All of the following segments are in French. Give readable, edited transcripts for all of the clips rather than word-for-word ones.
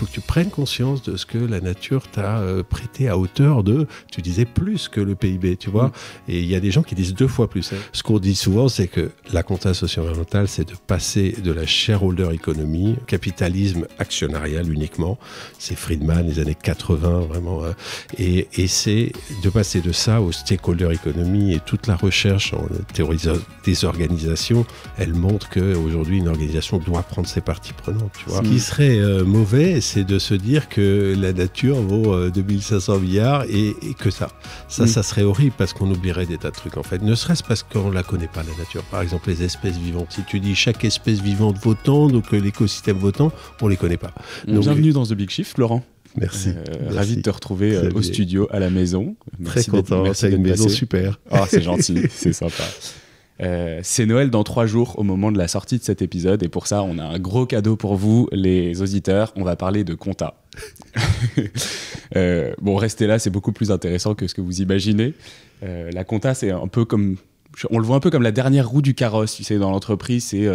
faut que tu prennes conscience de ce que la nature t'a prêté à hauteur de, tu disais, plus que le PIB, tu vois. Et il y a des gens qui disent 2 fois plus. Ce qu'on dit souvent, c'est que la compta socio-environnementale, c'est de passer de la shareholder economy, capitalisme actionnarial uniquement. C'est Friedman, les années 80, vraiment. Et c'est de passer de ça au stakeholder economy, et toute la recherche en théorie des organisations, elle montre qu'aujourd'hui, une organisation doit prendre ses parties prenantes, tu vois. Ce qui serait mauvais, c'est de se dire que la nature vaut 2500 milliards et que ça. Ça serait horrible parce qu'on oublierait des tas de trucs, en fait. Ne serait-ce parce qu'on ne la connaît pas, la nature. Par exemple, les espèces vivantes. Si tu dis chaque espèce vivante vaut tant, donc l'écosystème vaut tant, on ne les connaît pas. Donc, bienvenue dans The Big Shift, Laurent. Merci. Ravi de te retrouver au studio, à la maison. Très content, c'est une maison super. Oh, c'est gentil, c'est sympa. C'est Noël dans 3 jours au moment de la sortie de cet épisode, et pour ça on a un gros cadeau pour vous les auditeurs. On va parler de compta. Bon, restez là, c'est beaucoup plus intéressant que ce que vous imaginez. La compta, c'est un peu comme, on le voit un peu comme la dernière roue du carrosse, tu sais, dans l'entreprise. C'est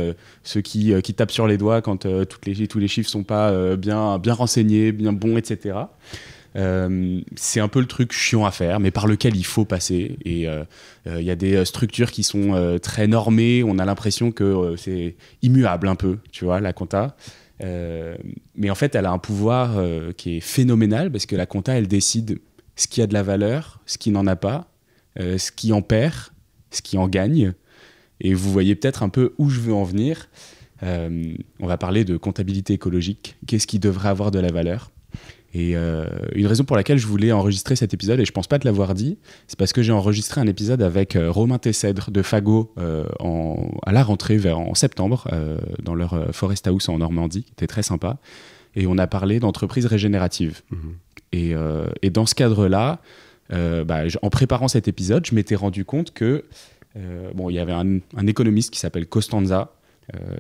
ceux qui tapent sur les doigts quand tous les chiffres sont pas bien renseignés, bien bons, etc. C'est un peu le truc chiant à faire, mais par lequel il faut passer. Et il y a des structures qui sont très normées. On a l'impression que c'est immuable un peu, tu vois, la compta. Mais en fait, elle a un pouvoir qui est phénoménal, parce que la compta, elle décide ce qui a de la valeur, ce qui n'en a pas, ce qui en perd, ce qui en gagne. Et vous voyez peut-être un peu où je veux en venir. On va parler de comptabilité écologique. Qu'est-ce qui devrait avoir de la valeur ? Et une raison pour laquelle je voulais enregistrer cet épisode, et je pense pas te l'avoir dit, c'est parce que j'ai enregistré un épisode avec Romain Tessèdre de Fago à la rentrée en septembre dans leur Forest House en Normandie. C'était très sympa. Et on a parlé d'entreprises régénératives. Et dans ce cadre-là, en préparant cet épisode, je m'étais rendu compte que il y avait un économiste qui s'appelle Costanza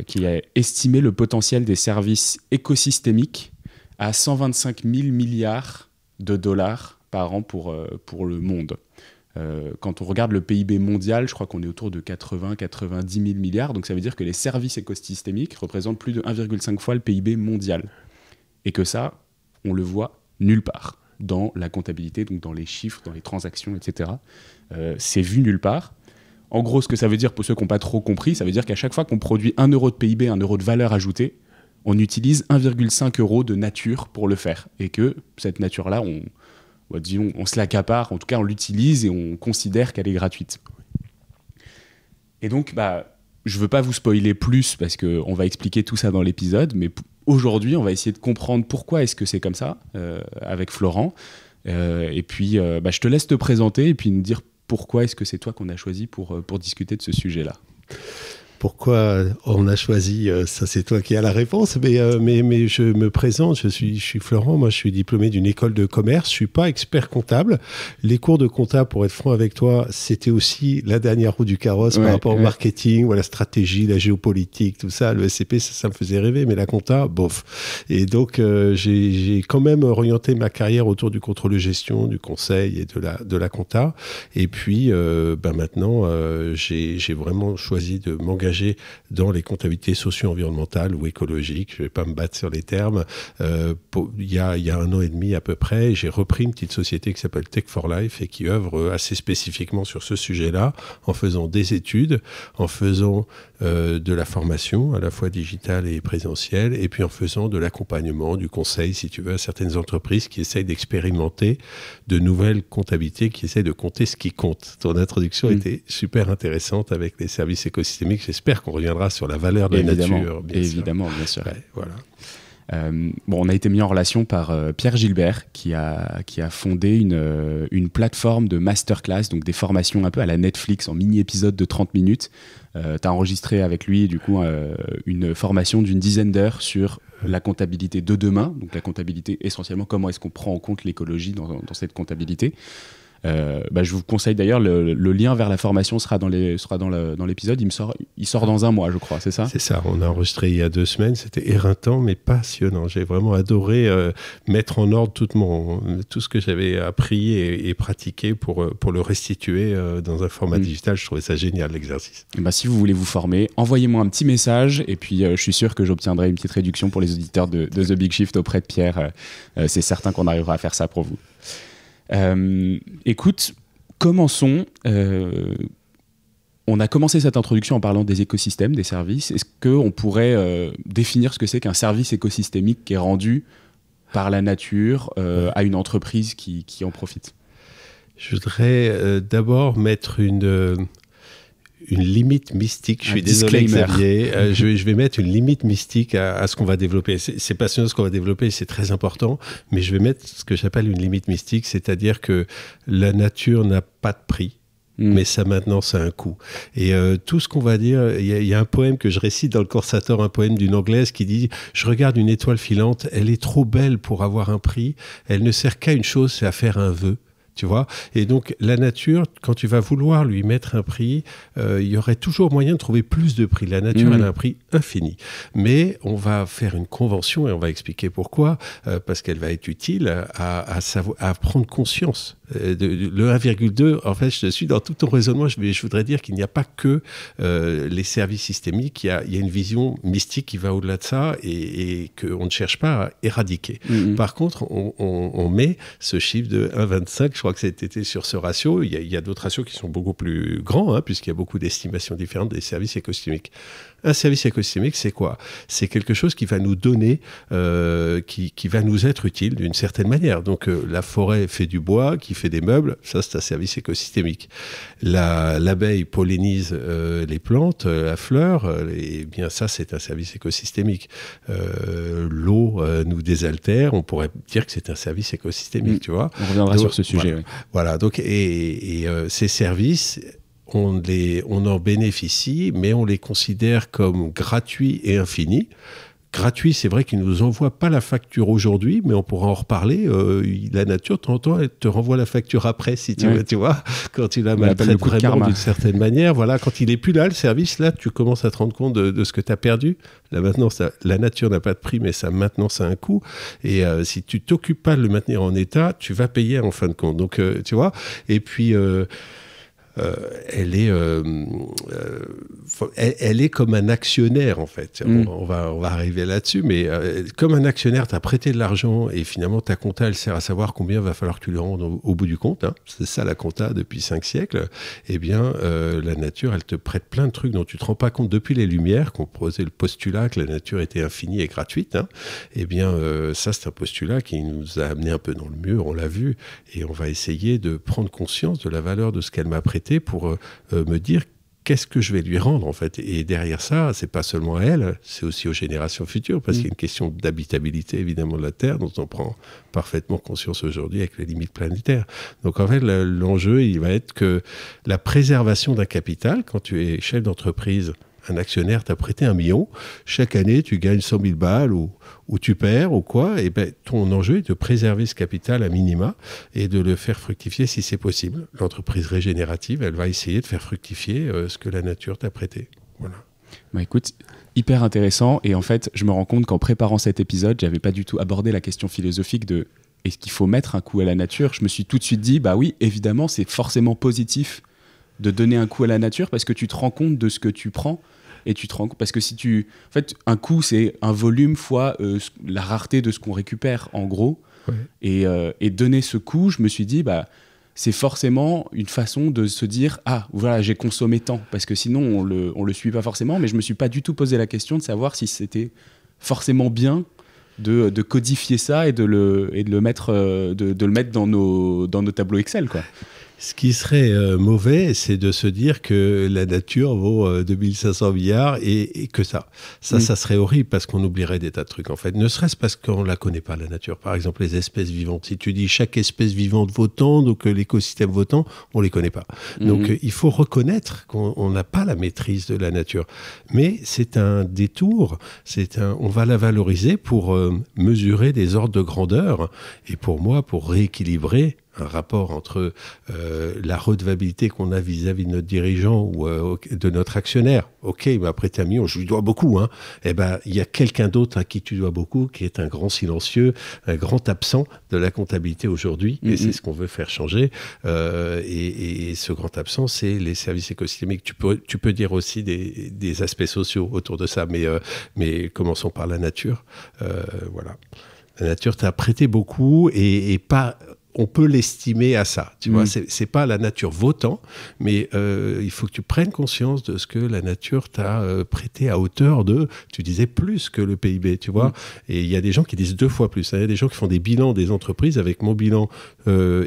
qui a estimé le potentiel des services écosystémiques à 125 000 milliards de dollars par an pour le monde. Quand on regarde le PIB mondial, je crois qu'on est autour de 80-90 000 milliards. Donc ça veut dire que les services écosystémiques représentent plus de 1,5 fois le PIB mondial. Et que ça, on le voit nulle part dans la comptabilité, donc dans les chiffres, dans les transactions, etc. C'est vu nulle part. En gros, ce que ça veut dire, pour ceux qui n'ont pas trop compris, ça veut dire qu'à chaque fois qu'on produit 1 euro de PIB, 1 euro de valeur ajoutée, on utilise 1,5 € de nature pour le faire. Et que cette nature-là, on se l'accapare, en tout cas on l'utilise et on considère qu'elle est gratuite. Et donc, je ne veux pas vous spoiler plus parce qu'on va expliquer tout ça dans l'épisode, mais aujourd'hui, on va essayer de comprendre pourquoi est-ce que c'est comme ça avec Florent. Et puis, je te laisse te présenter et puis nous dire pourquoi est-ce que c'est toi qu'on a choisi pour discuter de ce sujet-là. Pourquoi on a choisi, ça c'est toi qui as la réponse, mais je me présente, je suis Florent, moi je suis diplômé d'une école de commerce, je suis pas expert comptable. Les cours de compta, pour être franc avec toi, c'était aussi la dernière roue du carrosse par rapport au marketing, ou à la stratégie, la géopolitique, tout ça. Le SCP, ça me faisait rêver, mais la compta, bof. Et donc j'ai quand même orienté ma carrière autour du contrôle de gestion, du conseil et de la compta. Et puis maintenant, j'ai vraiment choisi de m'engager dans les comptabilités socio-environnementales ou écologiques. Je ne vais pas me battre sur les termes. Il y a 1 an et demi à peu près, j'ai repris une petite société qui s'appelle Tech for Life et qui œuvre assez spécifiquement sur ce sujet-là, en faisant des études, en faisant de la formation, à la fois digitale et présentielle, et puis en faisant de l'accompagnement, du conseil, si tu veux, à certaines entreprises qui essayent d'expérimenter de nouvelles comptabilités, qui essayent de compter ce qui compte. Ton introduction était super intéressante avec les services écosystémiques. J'espère qu'on reviendra sur la valeur de la nature. Évidemment, bien sûr. Ouais, voilà. On a été mis en relation par Pierre Gilbert qui a fondé une plateforme de masterclass, donc des formations un peu à la Netflix en mini-épisodes de 30 minutes. Tu as enregistré avec lui du coup une formation d'une dizaine d'heures sur la comptabilité de demain, donc la comptabilité essentiellement, comment est-ce qu'on prend en compte l'écologie dans cette comptabilité. Je vous conseille d'ailleurs, le lien vers la formation sera dans l'épisode. Il sort dans un mois, je crois, c'est ça? C'est ça, on a enregistré il y a 2 semaines, c'était éreintant mais passionnant. J'ai vraiment adoré mettre en ordre tout ce que j'avais appris et pratiqué pour le restituer dans un format digital. Je trouvais ça génial, l'exercice. Si vous voulez vous former, envoyez-moi un petit message et puis je suis sûr que j'obtiendrai une petite réduction pour les auditeurs de The Big Shift auprès de Pierre. C'est certain qu'on arrivera à faire ça pour vous. Écoute, commençons. On a commencé cette introduction en parlant des écosystèmes, des services. Est-ce qu'on pourrait définir ce que c'est qu'un service écosystémique qui est rendu par la nature à une entreprise qui en profite? Je voudrais d'abord mettre une limite mystique. Je suis désolé, Xavier. Je vais mettre une limite mystique à ce qu'on va développer. C'est passionnant ce qu'on va développer, c'est très important, mais je vais mettre ce que j'appelle une limite mystique, c'est-à-dire que la nature n'a pas de prix. Mais ça, maintenant, ça a un coût. Et tout ce qu'on va dire, il y a un poème que je récite dans le Corsator, un poème d'une Anglaise qui dit « Je regarde une étoile filante, elle est trop belle pour avoir un prix. Elle ne sert qu'à une chose, c'est à faire un vœu. » Tu vois ? Et donc, la nature, quand tu vas vouloir lui mettre un prix, il y aurait toujours moyen de trouver plus de prix. La nature, elle a un prix infini. Mais on va faire une convention, et on va expliquer pourquoi, parce qu'elle va être utile à prendre conscience. Le 1,2, en fait, je suis dans tout ton raisonnement, je voudrais dire qu'il n'y a pas que les services systémiques, il y a une vision mystique qui va au-delà de ça et qu'on ne cherche pas à éradiquer. Par contre, on met ce chiffre de 1,25, je crois que c'était sur ce ratio. Il y a d'autres ratios qui sont beaucoup plus grands, puisqu'il y a beaucoup d'estimations différentes des services écosystémiques. Un service écosystémique, c'est quoi? C'est quelque chose qui va nous donner, qui va nous être utile d'une certaine manière. Donc, la forêt fait du bois, qui fait des meubles, ça c'est un service écosystémique. L'abeille pollinise les plantes, la fleur, et bien ça c'est un service écosystémique. L'eau nous désaltère, on pourrait dire que c'est un service écosystémique, tu vois. On reviendra sur ce sujet. Voilà, donc, et ces services, on en bénéficie, mais on les considère comme gratuits et infinis. Gratuit, c'est vrai qu'il ne nous envoie pas la facture aujourd'hui, mais on pourra en reparler. La nature, de temps en temps, elle te renvoie la facture après, si tu veux, tu vois, quand tu la maltraites vraiment d'une certaine manière. Voilà, quand il n'est plus là, le service, là, tu commences à te rendre compte de ce que tu as perdu. Là, maintenant, la nature n'a pas de prix, mais maintenant, ça a un coût. Et si tu t'occupes pas de le maintenir en état, tu vas payer en fin de compte. Donc, tu vois, et puis... elle est comme un actionnaire, en fait. On va arriver là-dessus, mais comme un actionnaire, tu as prêté de l'argent et finalement ta compta, elle sert à savoir combien va falloir que tu le rendes au bout du compte. C'est ça la compta depuis 5 siècles. Eh bien, la nature, elle te prête plein de trucs dont tu ne te rends pas compte depuis les Lumières, qu'on posait le postulat que la nature était infinie et gratuite. Eh bien, ça, c'est un postulat qui nous a amené un peu dans le mur, on l'a vu, et on va essayer de prendre conscience de la valeur de ce qu'elle m'a prêté pour me dire qu'est-ce que je vais lui rendre, en fait. Et derrière ça, c'est pas seulement à elle, c'est aussi aux générations futures, parce qu'il y a une question d'habitabilité, évidemment, de la Terre, dont on prend parfaitement conscience aujourd'hui avec les limites planétaires. Donc, en fait, l'enjeu, il va être que la préservation d'un capital, quand tu es chef d'entreprise, un actionnaire t'a prêté 1 million, chaque année, tu gagnes 100 000 balles ou tu perds ou quoi, et ben, ton enjeu est de préserver ce capital à minima et de le faire fructifier si c'est possible. L'entreprise régénérative, elle va essayer de faire fructifier ce que la nature t'a prêté. Voilà. Écoute, hyper intéressant, et en fait, je me rends compte qu'en préparant cet épisode, j'avais pas du tout abordé la question philosophique de est-ce qu'il faut mettre un coup à la nature. Je me suis tout de suite dit, bah oui, évidemment, c'est forcément positif de donner un coup à la nature parce que tu te rends compte de ce que tu prends. Et tu te rends compte, parce que en fait, un coût, c'est un volume fois la rareté de ce qu'on récupère, en gros. Ouais. Et donner ce coût, je me suis dit, bah, c'est forcément une façon de se dire, ah, voilà, j'ai consommé tant. Parce que sinon, on le suit pas forcément. Mais je me suis pas du tout posé la question de savoir si c'était forcément bien de codifier ça et de le mettre dans nos tableaux Excel, quoi. Ce qui serait mauvais, c'est de se dire que la nature vaut 2500 milliards et que ça. Ça serait horrible parce qu'on oublierait des tas de trucs, en fait. Ne serait-ce parce qu'on ne la connaît pas, la nature. Par exemple, les espèces vivantes. Si tu dis chaque espèce vivante vaut tant, donc l'écosystème vaut tant, on ne les connaît pas. Donc, il faut reconnaître qu'on n'a pas la maîtrise de la nature. Mais c'est un détour. On va la valoriser pour mesurer des ordres de grandeur et pour moi, pour rééquilibrer un rapport entre la redevabilité qu'on a vis-à-vis de notre dirigeant ou de notre actionnaire. Ok, il m'a prêté 1 million, je lui dois beaucoup. Hein. Eh ben, il y a quelqu'un d'autre à qui tu dois beaucoup, qui est un grand silencieux, un grand absent de la comptabilité aujourd'hui, et c'est ce qu'on veut faire changer. Et ce grand absent, c'est les services écosystémiques. Tu peux dire aussi des aspects sociaux autour de ça, mais commençons par la nature. Voilà. La nature t'a prêté beaucoup et pas... On peut l'estimer à ça, tu vois. C'est pas la nature vaut tant, mais il faut que tu prennes conscience de ce que la nature t'a prêté à hauteur de, tu disais, plus que le PIB, tu vois. Et il y a des gens qui disent 2 fois plus. Il y a des gens qui font des bilans des entreprises avec mon bilan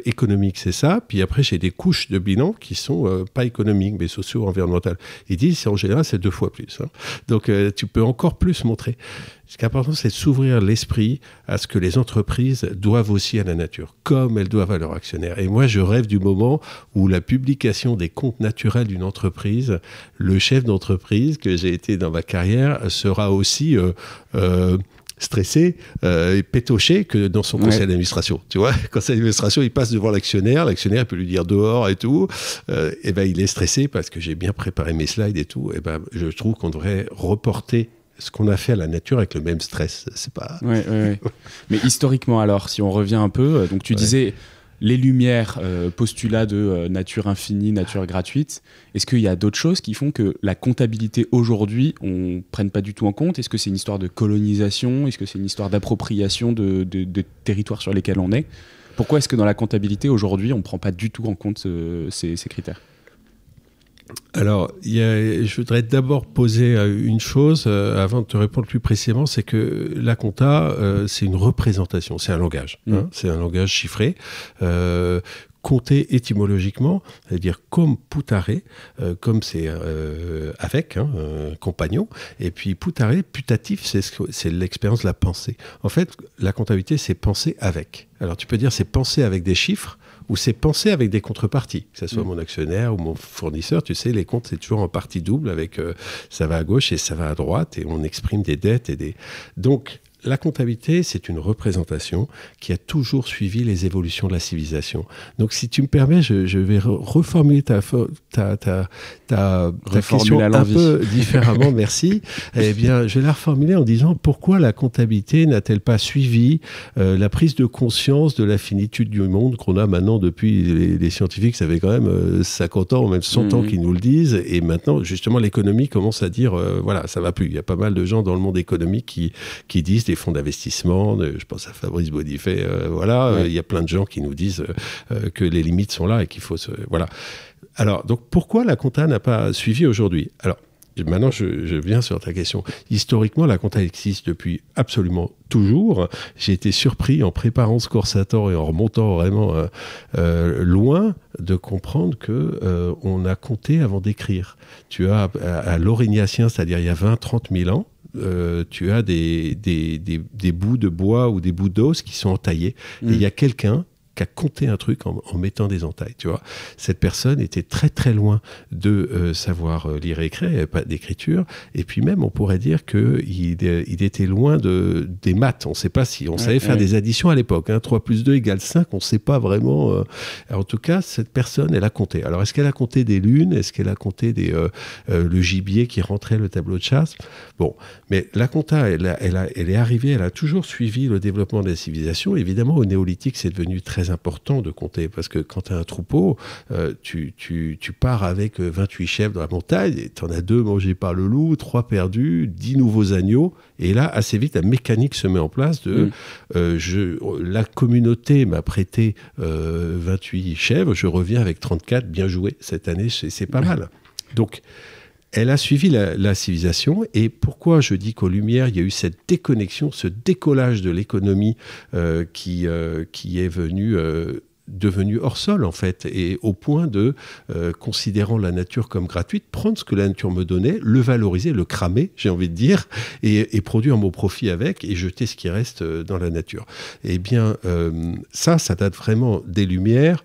économique, c'est ça. Puis après, j'ai des couches de bilan qui sont pas économiques, mais socio-environnementales. Ils disent, en général, c'est 2 fois plus. Hein. Donc, tu peux encore plus montrer. Ce qui est important, c'est de s'ouvrir l'esprit à ce que les entreprises doivent aussi à la nature, comme elles doivent à leurs actionnaires. Et moi, je rêve du moment où la publication des comptes naturels d'une entreprise, le chef d'entreprise que j'ai été dans ma carrière sera aussi stressé et pétoché que dans son conseil d'administration. Tu vois, le conseil d'administration, il passe devant l'actionnaire peut lui dire dehors et tout. Et ben, il est stressé parce que j'ai bien préparé mes slides et tout. Et ben, je trouve qu'on devrait reporter ce qu'on a fait à la nature avec le même stress. C'est pas... Ouais. Mais historiquement, alors, si on revient un peu, donc tu disais les Lumières, postulat de nature infinie, nature gratuite. Est-ce qu'il y a d'autres choses qui font que la comptabilité aujourd'hui, on ne prenne pas du tout en compte? Est-ce que c'est une histoire de colonisation? Est-ce que c'est une histoire d'appropriation de territoires sur lesquels on est? Pourquoi est-ce que dans la comptabilité, aujourd'hui, on ne prend pas du tout en compte ces critères? Alors, je voudrais d'abord poser une chose avant de te répondre plus précisément, c'est que la compta, c'est une représentation, c'est un langage, hein, c'est un langage chiffré. Compter étymologiquement, c'est-à-dire comme putare, comme c'est avec, hein, compagnon, et puis putare, putatif, c'est l'expérience de la pensée. En fait, la comptabilité, c'est penser avec. Alors tu peux dire c'est penser avec des chiffres, ou c'est penser avec des contreparties, que ce soit mon actionnaire ou mon fournisseur. Tu sais, les comptes, c'est toujours en partie double, avec ça va à gauche et ça va à droite, et on exprime des dettes et des... Donc, la comptabilité, c'est une représentation qui a toujours suivi les évolutions de la civilisation. Donc, si tu me permets, je vais reformuler ta question un peu différemment, merci. Eh bien, je vais la reformuler en disant pourquoi la comptabilité n'a-t-elle pas suivi la prise de conscience de la finitude du monde qu'on a maintenant depuis les scientifiques, ça fait quand même 50 ans, même 100 ans qu'ils nous le disent, et maintenant, justement, l'économie commence à dire, voilà, ça va plus. Il y a pas mal de gens dans le monde économique qui disent des fonds d'investissement, je pense à Fabrice Bodifet, il y a plein de gens qui nous disent que les limites sont là et qu'il faut voilà. Alors, donc, pourquoi la compta n'a pas suivi aujourd'hui? Alors, maintenant, je viens sur ta question. Historiquement, la compta existe depuis absolument toujours. J'ai été surpris en préparant ce Corsator et en remontant vraiment loin de comprendre que on a compté avant d'écrire. Tu as à l'Aurignacien, c'est-à-dire il y a 20-30 000 ans, tu as des bouts de bois ou des bouts d'os qui sont entaillés. Et il y a quelqu'un qui a compté un truc en mettant des entailles, tu vois. Cette personne était très très loin de savoir lire et écrire, il n'y avait pas d'écriture, et puis même on pourrait dire qu'il était loin des maths. On ne sait pas si on savait faire des additions à l'époque, hein. 3 plus 2 égale 5, on ne sait pas vraiment. En tout cas, cette personne, elle a compté. Alors, est-ce qu'elle a compté des lunes? Est-ce qu'elle a compté le gibier qui rentrait, le tableau de chasse? Bon, mais la compta, elle est arrivée, elle a toujours suivi le développement de la civilisation. Évidemment, au néolithique, c'est devenu très important de compter, parce que quand tu as un troupeau, tu pars avec 28 chèvres dans la montagne, et tu en as 2 mangés par le loup, 3 perdus, 10 nouveaux agneaux, et là, assez vite, la mécanique se met en place de la communauté m'a prêté 28 chèvres, je reviens avec 34, bien joué, cette année, c'est pas mal. Donc, elle a suivi la civilisation. Et pourquoi je dis qu'aux Lumières, il y a eu cette déconnexion, ce décollage de l'économie qui est devenu hors sol, en fait, et au point de, considérant la nature comme gratuite, prendre ce que la nature me donnait, le valoriser, le cramer, j'ai envie de dire, et produire mon profit avec, et jeter ce qui reste dans la nature. Eh bien, ça date vraiment des Lumières.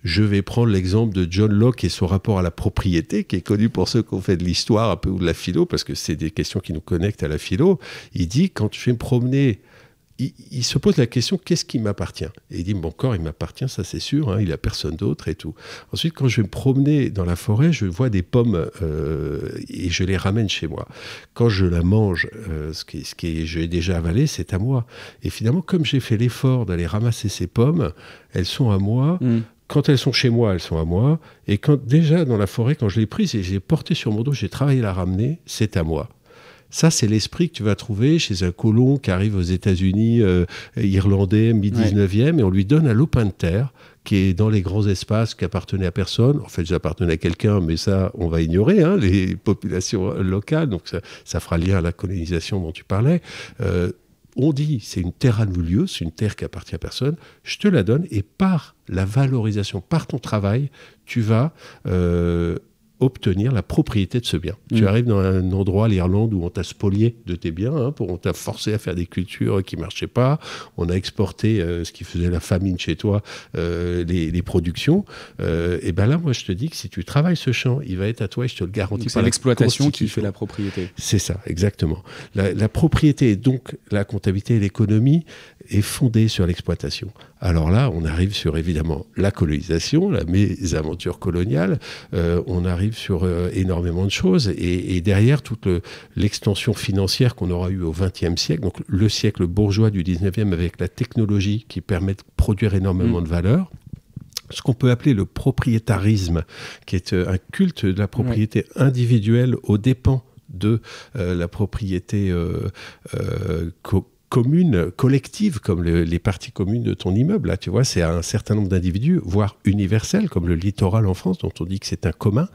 Je vais prendre l'exemple de John Locke et son rapport à la propriété, qui est connu pour ceux qui ont fait de l'histoire un peu ou de la philo, parce que c'est des questions qui nous connectent à la philo. Il dit, quand je vais me promener il se pose la question, qu'est-ce qui m'appartient? Et il dit, mon corps, il m'appartient, ça c'est sûr, hein, il n'a personne d'autre et tout. Ensuite, quand je vais me promener dans la forêt, je vois des pommes et je les ramène chez moi. Quand je la mange, je l'ai déjà avalé, c'est à moi. Et finalement, comme j'ai fait l'effort d'aller ramasser ces pommes, elles sont à moi. Quand elles sont chez moi, elles sont à moi. Et quand déjà dans la forêt, quand je l'ai prise et je l'ai portée sur mon dos, j'ai travaillé à la ramener, c'est à moi. Ça, c'est l'esprit que tu vas trouver chez un colon qui arrive aux États-Unis, irlandais, mi-19e, et on lui donne un lopin de terre qui est dans les grands espaces, qui appartenait à personne. En fait, j'appartenais à quelqu'un, mais ça, on va ignorer, hein, les populations locales. Donc, ça fera lien à la colonisation dont tu parlais. On dit, c'est une terra nullius, c'est une terre qui appartient à personne. Je te la donne, et par la valorisation, par ton travail, tu vas obtenir la propriété de ce bien. Tu arrives dans un endroit, l'Irlande, où on t'a spolié de tes biens, hein, on t'a forcé à faire des cultures qui ne marchaient pas, on a exporté ce qui faisait la famine chez toi, les productions, et bien là, moi je te dis que si tu travailles ce champ, il va être à toi et je te le garantis. C'est l'exploitation qui fait la propriété. C'est ça, exactement. La propriété, donc la comptabilité et l'économie, est fondée sur l'exploitation. Alors là, on arrive sur évidemment la colonisation, la mésaventure coloniale, on arrive sur énormément de choses et derrière toute l'extension financière qu'on aura eue au XXe siècle, donc le siècle bourgeois du XIXe avec la technologie qui permet de produire énormément de valeur. Ce qu'on peut appeler le propriétarisme, qui est un culte de la propriété individuelle aux dépens de la propriété commune, collective, comme les parties communes de ton immeuble. Là, tu vois, c'est un certain nombre d'individus, voire universel, comme le littoral en France, dont on dit que c'est un commun.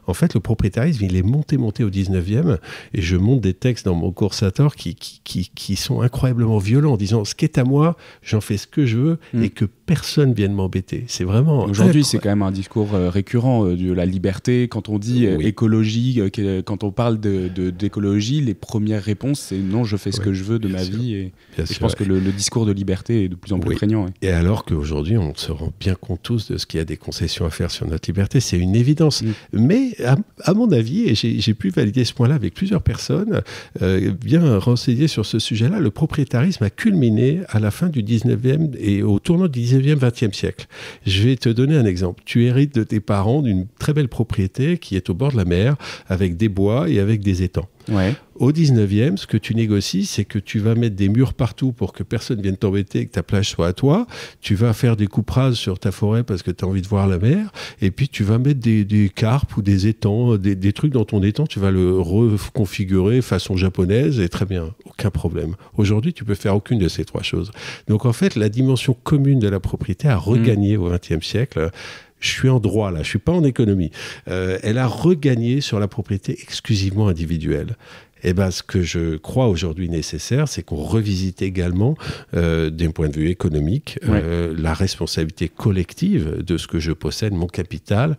En fait, le propriétarisme, il est monté au 19e, et je monte des textes dans mon cours Sator qui sont incroyablement violents, en disant, ce qui est à moi, j'en fais ce que je veux, et que personne vienne m'embêter. C'est vraiment... Aujourd'hui, c'est quand même un discours récurrent de la liberté. Quand on dit écologie, quand on parle d'écologie, les premières réponses, c'est non, je fais ce que je veux de ma vie. Et je pense que le discours de liberté est de plus en plus prégnant. Ouais. Et alors qu'aujourd'hui, on se rend bien compte tous de ce qu'il y a des concessions à faire sur notre liberté, c'est une évidence. Mais à mon avis, et j'ai pu valider ce point-là avec plusieurs personnes, bien renseignées sur ce sujet-là, le propriétarisme a culminé à la fin du 19e et au tournant du 19e, 20e siècle. Je vais te donner un exemple. Tu hérites de tes parents d'une très belle propriété qui est au bord de la mer, avec des bois et avec des étangs. Ouais. Au 19e, ce que tu négocies, c'est que tu vas mettre des murs partout pour que personne vienne t'embêter et que ta plage soit à toi. Tu vas faire des coupes rases sur ta forêt parce que tu as envie de voir la mer. Et puis, tu vas mettre des carpes ou des étangs, des trucs dans ton étang. Tu vas le reconfigurer façon japonaise et très bien, aucun problème. Aujourd'hui, tu peux faire aucune de ces trois choses. Donc, en fait, la dimension commune de la propriété a regagné au XXe siècle. Je suis en droit, là, je ne suis pas en économie. Elle a regagné sur la propriété exclusivement individuelle. Et ben, ce que je crois aujourd'hui nécessaire, c'est qu'on revisite également, d'un point de vue économique, la responsabilité collective de ce que je possède, mon capital.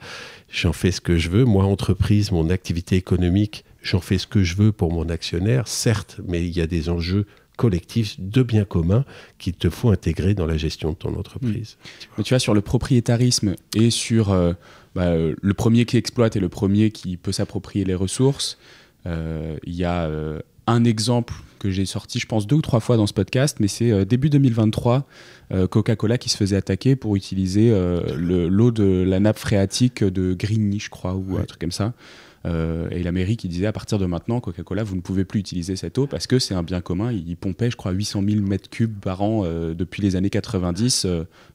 J'en fais ce que je veux. Moi, entreprise, mon activité économique, j'en fais ce que je veux pour mon actionnaire, certes, mais il y a des enjeux collectifs de biens communs qu'il te faut intégrer dans la gestion de ton entreprise. Mais tu vois, sur le propriétarisme et sur le premier qui exploite et le premier qui peut s'approprier les ressources, il y a un exemple que j'ai sorti, je pense, 2 ou 3 fois dans ce podcast, mais c'est début 2023, Coca-Cola qui se faisait attaquer pour utiliser l'eau de la nappe phréatique de Grigny, je crois, ou un truc comme ça. Et la mairie qui disait à partir de maintenant, Coca-Cola, vous ne pouvez plus utiliser cette eau parce que c'est un bien commun. Ils pompaient, je crois, 800 000 mètres cubes par an depuis les années 90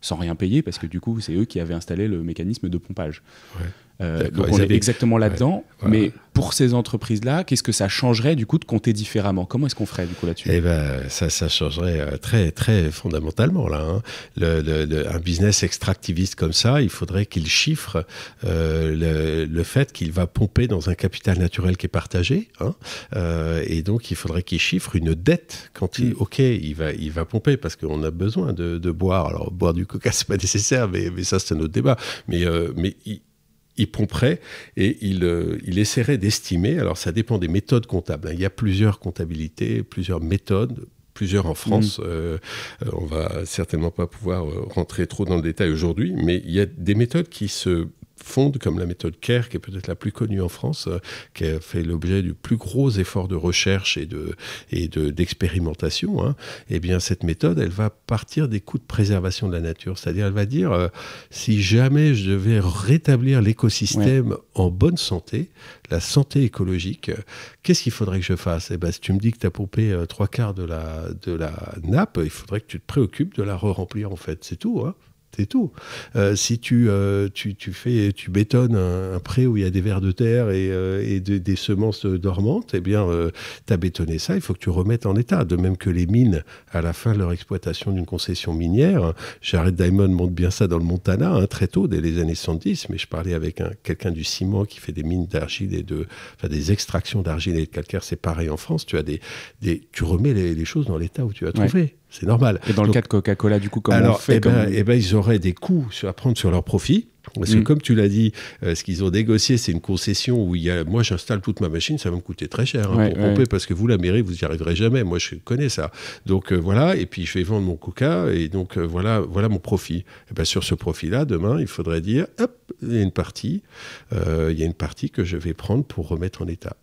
sans rien payer parce que du coup, c'est eux qui avaient installé le mécanisme de pompage. Donc on est exactement là-dedans, mais pour ces entreprises-là, qu'est-ce que ça changerait du coup de compter différemment? Comment est-ce qu'on ferait du coup là-dessus? Eh ben, ça changerait très, très fondamentalement là. Un business extractiviste comme ça, il faudrait qu'il chiffre le fait qu'il va pomper dans un capital naturel qui est partagé, et donc il faudrait qu'il chiffre une dette quand il va pomper parce qu'on a besoin de boire. Alors boire du coca c'est pas nécessaire, mais ça c'est un autre débat. Mais il pomperait et il essaierait d'estimer, alors ça dépend des méthodes comptables, il y a plusieurs comptabilités, plusieurs méthodes, plusieurs en France, on va certainement pas pouvoir rentrer trop dans le détail aujourd'hui, mais il y a des méthodes qui se fonde, comme la méthode CARE, qui est peut-être la plus connue en France, qui a fait l'objet du plus gros effort de recherche et d'expérimentation, hein, eh bien cette méthode, elle va partir des coûts de préservation de la nature. C'est-à-dire, elle va dire, si jamais je devais rétablir l'écosystème en bonne santé, la santé écologique, qu'est-ce qu'il faudrait que je fasse? Eh ben, si tu me dis que tu as pompé 3/4 de la nappe, il faudrait que tu te préoccupes de la re-remplir, en fait. C'est tout, hein. C'est tout. Si tu bétonnes un pré où il y a des vers de terre et des semences dormantes, eh bien, tu as bétonné ça, il faut que tu remettes en état. De même que les mines, à la fin de leur exploitation d'une concession minière, Jared Diamond montre bien ça dans le Montana, hein, très tôt, dès les années 70, mais je parlais avec quelqu'un du ciment qui fait des mines d'argile des extractions d'argile et de calcaire, c'est pareil en France, tu remets les choses dans l'état où tu as trouvé. C'est normal. Et dans le cas de Coca-Cola, du coup, comment on fait ils auraient des coûts à prendre sur leur profit. Parce que comme tu l'as dit, ce qu'ils ont négocié, c'est une concession où moi j'installe toute ma machine, ça va me coûter très cher pour pomper, parce que vous, la mairie, vous n'y arriverez jamais. Moi, je connais ça. Donc voilà, et puis je vais vendre mon Coca, et donc voilà mon profit. Et bien, sur ce profit-là, demain, il faudrait dire, hop, il y a une partie que je vais prendre pour remettre en état.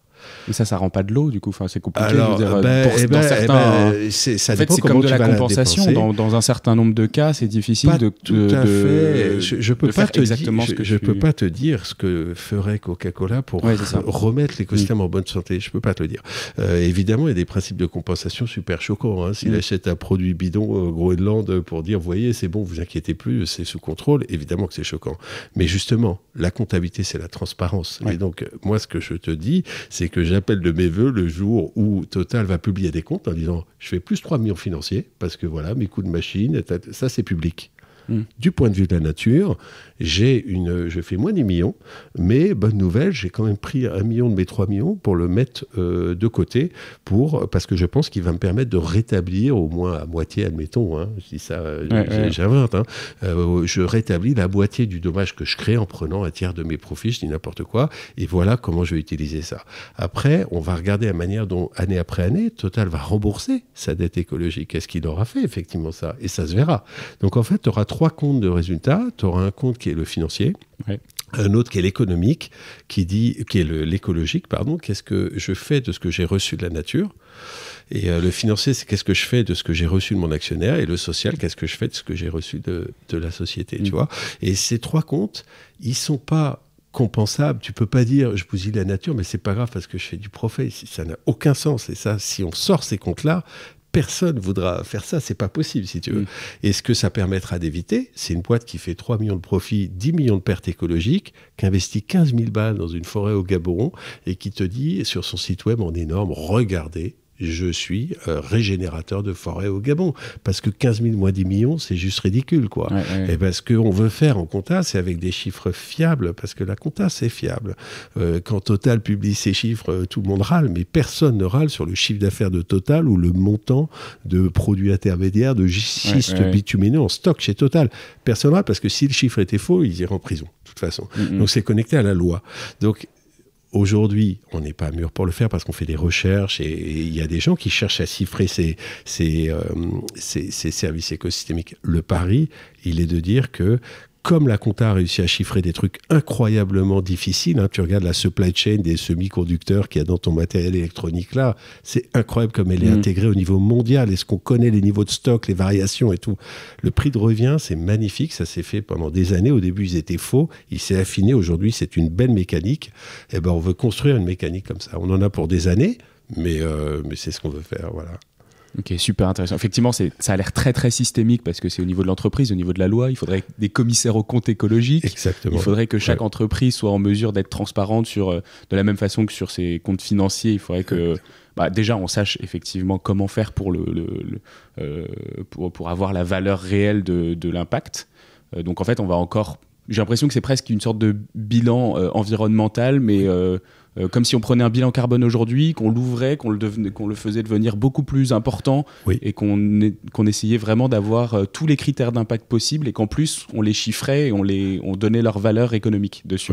Mais ça rend pas de l'eau, du coup. Enfin, c'est compliqué. Alors, ça dépend. C'est comme de la compensation. Dans un certain nombre de cas, c'est difficile Je peux pas te dire ce que ferait Coca-Cola pour remettre l'écosystème en bonne santé. Je peux pas te le dire. Évidemment, il y a des principes de compensation super choquants. Hein. S'il achète un produit bidon au Groenland pour dire, voyez, c'est bon, vous inquiétez plus, c'est sous contrôle. Évidemment que c'est choquant. Mais justement, la comptabilité, c'est la transparence. Et donc, moi, ce que je te dis, c'est que j'appelle de mes voeux le jour où Total va publier des comptes en disant je fais plus 3 millions financiers parce que voilà, mes coûts de machine, ça c'est public. Du point de vue de la nature, je fais moins d'1 million, mais bonne nouvelle, j'ai quand même pris 1 million de mes 3 millions pour le mettre de côté, parce que je pense qu'il va me permettre de rétablir au moins à moitié, admettons, hein, je dis ça, j'invente, hein, je rétablis la moitié du dommage que je crée en prenant un tiers de mes profits, je dis n'importe quoi, et voilà comment je vais utiliser ça. Après, on va regarder la manière dont, année après année, Total va rembourser sa dette écologique. Est-ce qu'il aura fait effectivement ça? Et ça se verra. Donc en fait, tu auras 3 comptes de résultats. Tu auras un compte qui est le financier, un autre qui est l'économique, qui est l'écologique, pardon, qu'est-ce que je fais de ce que j'ai reçu de la nature. Et le financier, c'est qu'est-ce que je fais de ce que j'ai reçu de mon actionnaire. Et le social, qu'est-ce que je fais de ce que j'ai reçu de la société, tu vois. Et ces 3 comptes, ils sont pas compensables. Tu peux pas dire je bousille la nature, mais c'est pas grave parce que je fais du profit. Ça n'a aucun sens. Et ça, si on sort ces comptes-là, personne ne voudra faire ça, c'est pas possible si tu veux. Et ce que ça permettra d'éviter, c'est une boîte qui fait 3 millions de profits, 10 millions de pertes écologiques, qui investit 15 000 balles dans une forêt au Gabon et qui te dit sur son site web en énorme, regardez, je suis régénérateur de forêt au Gabon. Parce que 15 000 moins 10 millions, c'est juste ridicule, quoi. Et ben, ce qu'on veut faire en compta, c'est avec des chiffres fiables, parce que la compta, c'est fiable. Quand Total publie ses chiffres, tout le monde râle, mais personne ne râle sur le chiffre d'affaires de Total ou le montant de produits intermédiaires, de schiste bitumineux en stock chez Total. Personne ne râle, parce que si le chiffre était faux, ils iraient en prison, de toute façon. Donc, c'est connecté à la loi. Donc, aujourd'hui, on n'est pas mûr pour le faire parce qu'on fait des recherches et il y a des gens qui cherchent à chiffrer ces services écosystémiques. Le pari, il est de dire que comme la compta a réussi à chiffrer des trucs incroyablement difficiles, hein, tu regardes la supply chain des semi-conducteurs qu'il y a dans ton matériel électronique là, c'est incroyable comme elle est intégrée au niveau mondial. Est-ce qu'on connaît les niveaux de stock, les variations et tout? Le prix de revient, c'est magnifique, ça s'est fait pendant des années. Au début, ils étaient faux, il s'est affiné. Aujourd'hui, c'est une belle mécanique. Et ben, on veut construire une mécanique comme ça. On en a pour des années, mais c'est ce qu'on veut faire, voilà. Ok, super intéressant. Effectivement, ça a l'air très très systémique parce que c'est au niveau de l'entreprise, au niveau de la loi. Il faudrait des commissaires aux comptes écologiques. Exactement. Il faudrait que chaque entreprise soit en mesure d'être transparente de la même façon que sur ses comptes financiers. Il faudrait que déjà on sache effectivement comment faire pour avoir la valeur réelle de l'impact. Donc en fait, on va encore. J'ai l'impression que c'est presque une sorte de bilan environnemental, mais comme si on prenait un bilan carbone aujourd'hui, qu'on l'ouvrait, qu'on le faisait devenir beaucoup plus important et qu'on essayait vraiment d'avoir tous les critères d'impact possibles et qu'en plus on les chiffrait et on donnait leur valeur économique dessus.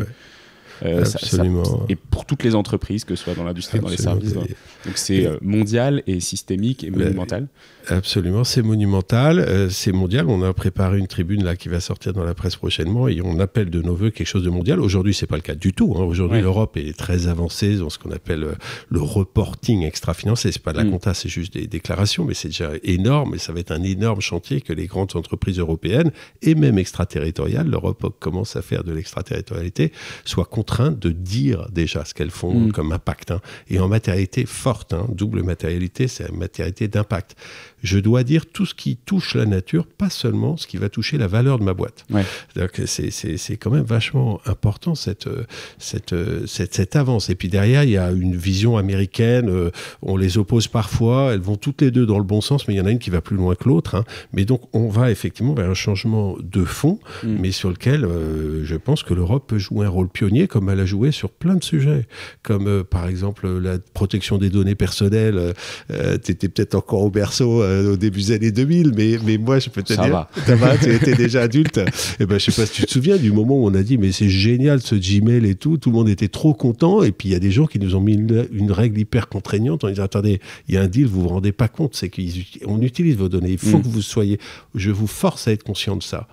Absolument. Et pour toutes les entreprises, que ce soit dans l'industrie, dans les services. Donc c'est mondial et systémique et monumental. Absolument, c'est monumental, c'est mondial. On a préparé une tribune là qui va sortir dans la presse prochainement et on appelle de nos voeux quelque chose de mondial. Aujourd'hui, c'est pas le cas du tout. Aujourd'hui, l'Europe est très avancée dans ce qu'on appelle le reporting extra-financier. C'est pas de la compta, c'est juste des déclarations, mais c'est déjà énorme et ça va être un énorme chantier que les grandes entreprises européennes et même extraterritoriales, l'Europe commence à faire de l'extraterritorialité, soient contraintes de dire déjà ce qu'elles font comme impact. Et en matérialité forte, double matérialité, c'est une matérialité d'impact. Je dois dire tout ce qui touche la nature, pas seulement ce qui va toucher la valeur de ma boîte. Donc c'est quand même vachement important cette avance. Et puis derrière, il y a une vision américaine, on les oppose parfois, elles vont toutes les deux dans le bon sens, mais il y en a une qui va plus loin que l'autre. Mais donc on va effectivement vers un changement de fond, mais sur lequel je pense que l'Europe peut jouer un rôle pionnier, comme elle a joué sur plein de sujets, comme par exemple la protection des données personnelles. Tu étais peut-être encore au berceau au début des années 2000, mais moi, je peux te dire... Ça va, tu étais déjà adulte. Et ben, je sais pas si tu te souviens du moment où on a dit, mais c'est génial ce Gmail et tout le monde était trop content, et puis il y a des gens qui nous ont mis une règle hyper contraignante en disant, attendez, il y a un deal, vous vous rendez pas compte, c'est qu'on utilise vos données, il faut que vous soyez... Je vous force à être conscient de ça.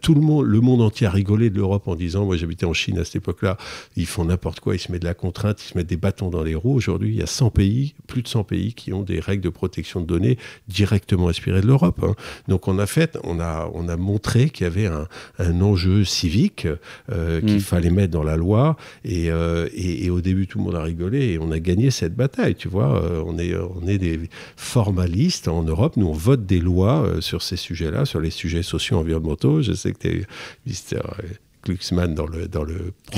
Tout le monde entier a rigolé de l'Europe en disant, moi j'habitais en Chine à cette époque-là, ils font n'importe quoi, ils se mettent de la contrainte, ils se mettent des bâtons dans les roues. Aujourd'hui, il y a 100 pays, plus de 100 pays qui ont des règles de protection de données directement inspirées de l'Europe. Donc on a montré qu'il y avait un enjeu civique qu'il fallait mettre dans la loi et au début tout le monde a rigolé et on a gagné cette bataille, tu vois. On est des formalistes en Europe, nous on vote des lois sur ces sujets-là, sur les sujets socio-environnementaux. Je sais que tu es Mr. Glucksmann dans le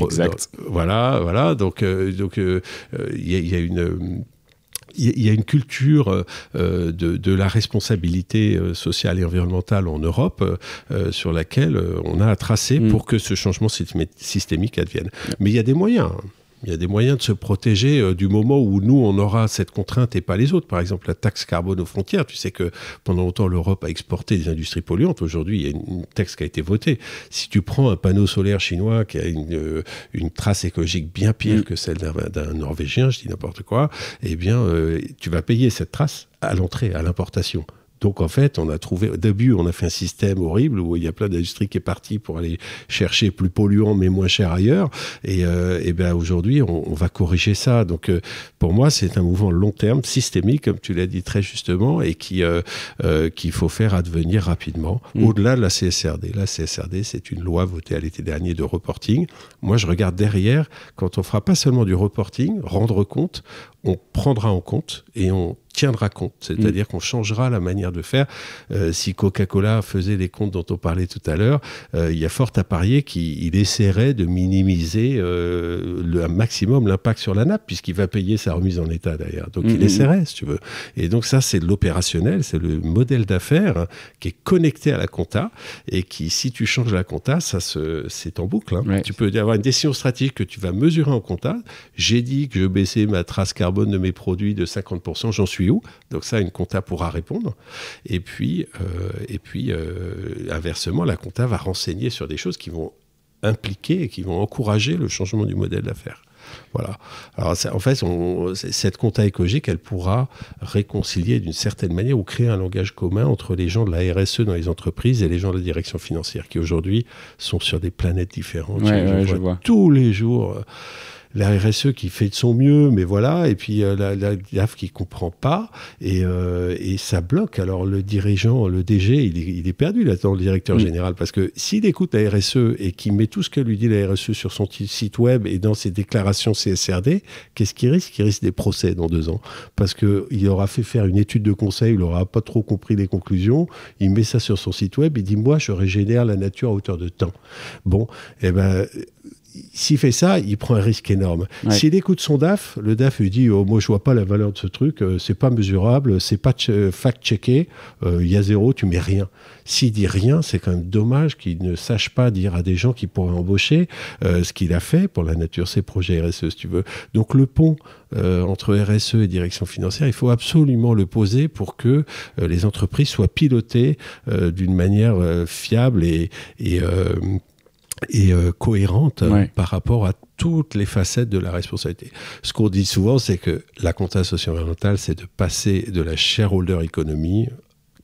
exact. Voilà. Donc il y a une culture de la responsabilité sociale et environnementale en Europe sur laquelle on a à tracer pour que ce changement systémique advienne. Mais il y a des moyens. Il y a des moyens de se protéger du moment où nous, on aura cette contrainte et pas les autres. Par exemple, la taxe carbone aux frontières. Tu sais que pendant longtemps, l'Europe a exporté des industries polluantes. Aujourd'hui, il y a une taxe qui a été votée. Si tu prends un panneau solaire chinois qui a une trace écologique bien pire que celle d'un Norvégien, je dis n'importe quoi, eh bien, tu vas payer cette trace à l'entrée, à l'importation. Donc en fait, on a trouvé, au début, on a fait un système horrible où il y a plein d'industries qui est parti pour aller chercher plus polluant mais moins cher ailleurs. Et ben aujourd'hui, on va corriger ça. Donc pour moi, c'est un mouvement long terme, systémique, comme tu l'as dit très justement, et qu'il faut faire advenir rapidement. Au-delà de la CSRD. La CSRD, c'est une loi votée à l'été dernier de reporting. Moi, je regarde derrière, quand on fera pas seulement du reporting, rendre compte, on prendra en compte et on tiendra compte, c'est-à-dire qu'on changera la manière de faire. Si Coca-Cola faisait les comptes dont on parlait tout à l'heure, il y a fort à parier qu'il essaierait de minimiser un maximum l'impact sur la nappe, puisqu'il va payer sa remise en état d'ailleurs. Donc il essaierait, si tu veux. Et donc ça, c'est de l'opérationnel, c'est le modèle d'affaires qui est connecté à la compta et qui, si tu changes la compta, c'est en boucle. Ouais. Tu peux avoir une décision stratégique que tu vas mesurer en compta. J'ai dit que je baissais ma trace carbone de mes produits de 50%, j'en suis où? Donc ça, une compta pourra répondre. Et puis inversement, la compta va renseigner sur des choses qui vont impliquer et qui vont encourager le changement du modèle d'affaires. Voilà. Alors, en fait, cette compta écologique, elle pourra réconcilier d'une certaine manière ou créer un langage commun entre les gens de la RSE dans les entreprises et les gens de la direction financière qui aujourd'hui sont sur des planètes différentes. Je vois tous les jours la RSE qui fait de son mieux, mais voilà, et puis la DAF qui comprend pas, et ça bloque. Alors le dirigeant, le DG, il est perdu là-dedans, le directeur général, parce que s'il écoute la RSE et qu'il met tout ce que lui dit la RSE sur son site web et dans ses déclarations CSRD, qu'est-ce qu'il risque? Il risque des procès dans 2 ans, parce qu'il aura fait faire une étude de conseil, il n'aura pas trop compris les conclusions, il met ça sur son site web, il dit, moi, je régénère la nature à hauteur de temps. Bon, eh ben... S'il fait ça, il prend un risque énorme. Ouais. S'il écoute son DAF, le DAF lui dit moi je vois pas la valeur de ce truc, c'est pas mesurable, c'est pas fact-checké, il y a 0, tu mets rien. S'il dit rien, c'est quand même dommage qu'il ne sache pas dire à des gens qui pourraient embaucher ce qu'il a fait pour la nature, ses projets RSE, si tu veux. Donc le pont entre RSE et direction financière, il faut absolument le poser pour que les entreprises soient pilotées d'une manière fiable et cohérente par rapport à toutes les facettes de la responsabilité. Ce qu'on dit souvent, c'est que la compta socio-environnementale, c'est de passer de la shareholder economy,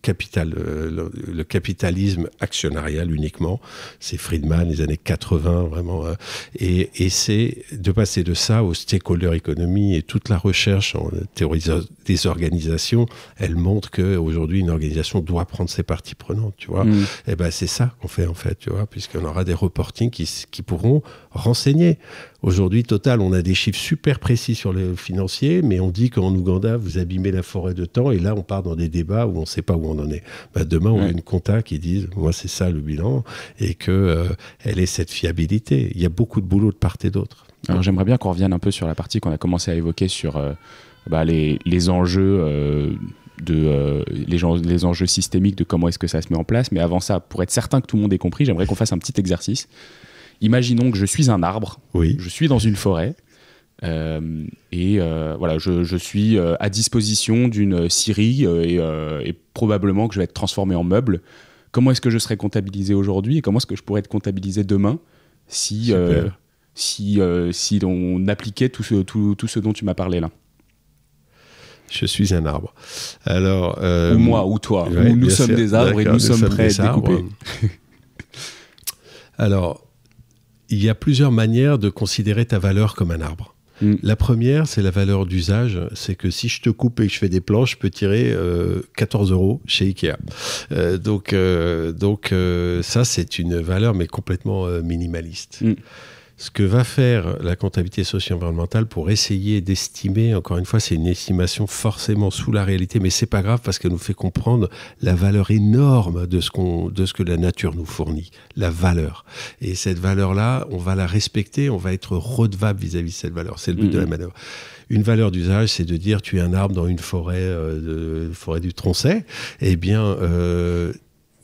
le capitalisme actionnarial uniquement, c'est Friedman, les années 80, vraiment, et c'est de passer de ça au stakeholder economy, et toute la recherche en théorie des organisations, elle montre qu'aujourd'hui, une organisation doit prendre ses parties prenantes, tu vois. Et ben, c'est ça qu'on fait, en fait, tu vois, puisqu'on aura des reportings qui pourront renseigner. Aujourd'hui, Total, on a des chiffres super précis sur le financier, mais on dit qu'en Ouganda, vous abîmez la forêt de temps, et là, on part dans des débats où on ne sait pas où on en est. Bah, demain, on a une compta qui dise, moi, c'est ça le bilan, et qu'elle ait cette fiabilité. Il y a beaucoup de boulot de part et d'autre. Alors, j'aimerais bien qu'on revienne un peu sur la partie qu'on a commencé à évoquer sur les enjeux... les enjeux systémiques de comment est-ce que ça se met en place. Mais avant ça, pour être certain que tout le monde ait compris, j'aimerais qu'on fasse un petit exercice. Imaginons que je suis un arbre, je suis dans une forêt, voilà, je suis à disposition d'une scierie et probablement que je vais être transformé en meuble. Comment est-ce que je serais comptabilisé aujourd'hui et comment est-ce que je pourrais être comptabilisé demain si on appliquait tout ce dont tu m'as parlé là? Je suis un arbre. Alors, ou moi, ou toi. Ou nous sommes des arbres et nous sommes prêts à découper. Alors, il y a plusieurs manières de considérer ta valeur comme un arbre. La première, c'est la valeur d'usage. C'est que si je te coupe et que je fais des planches, je peux tirer 14 € chez Ikea. Donc ça, c'est une valeur, mais complètement minimaliste. Ce que va faire la comptabilité socio-environnementale pour essayer d'estimer, encore une fois, c'est une estimation forcément sous la réalité, mais c'est pas grave parce qu'elle nous fait comprendre la valeur énorme de ce que la nature nous fournit, la valeur. Et cette valeur-là, on va la respecter, on va être redevable vis-à-vis de cette valeur. C'est le but de la manœuvre. Une valeur d'usage, c'est de dire tu es un arbre dans une forêt, forêt du Tronchet, eh bien...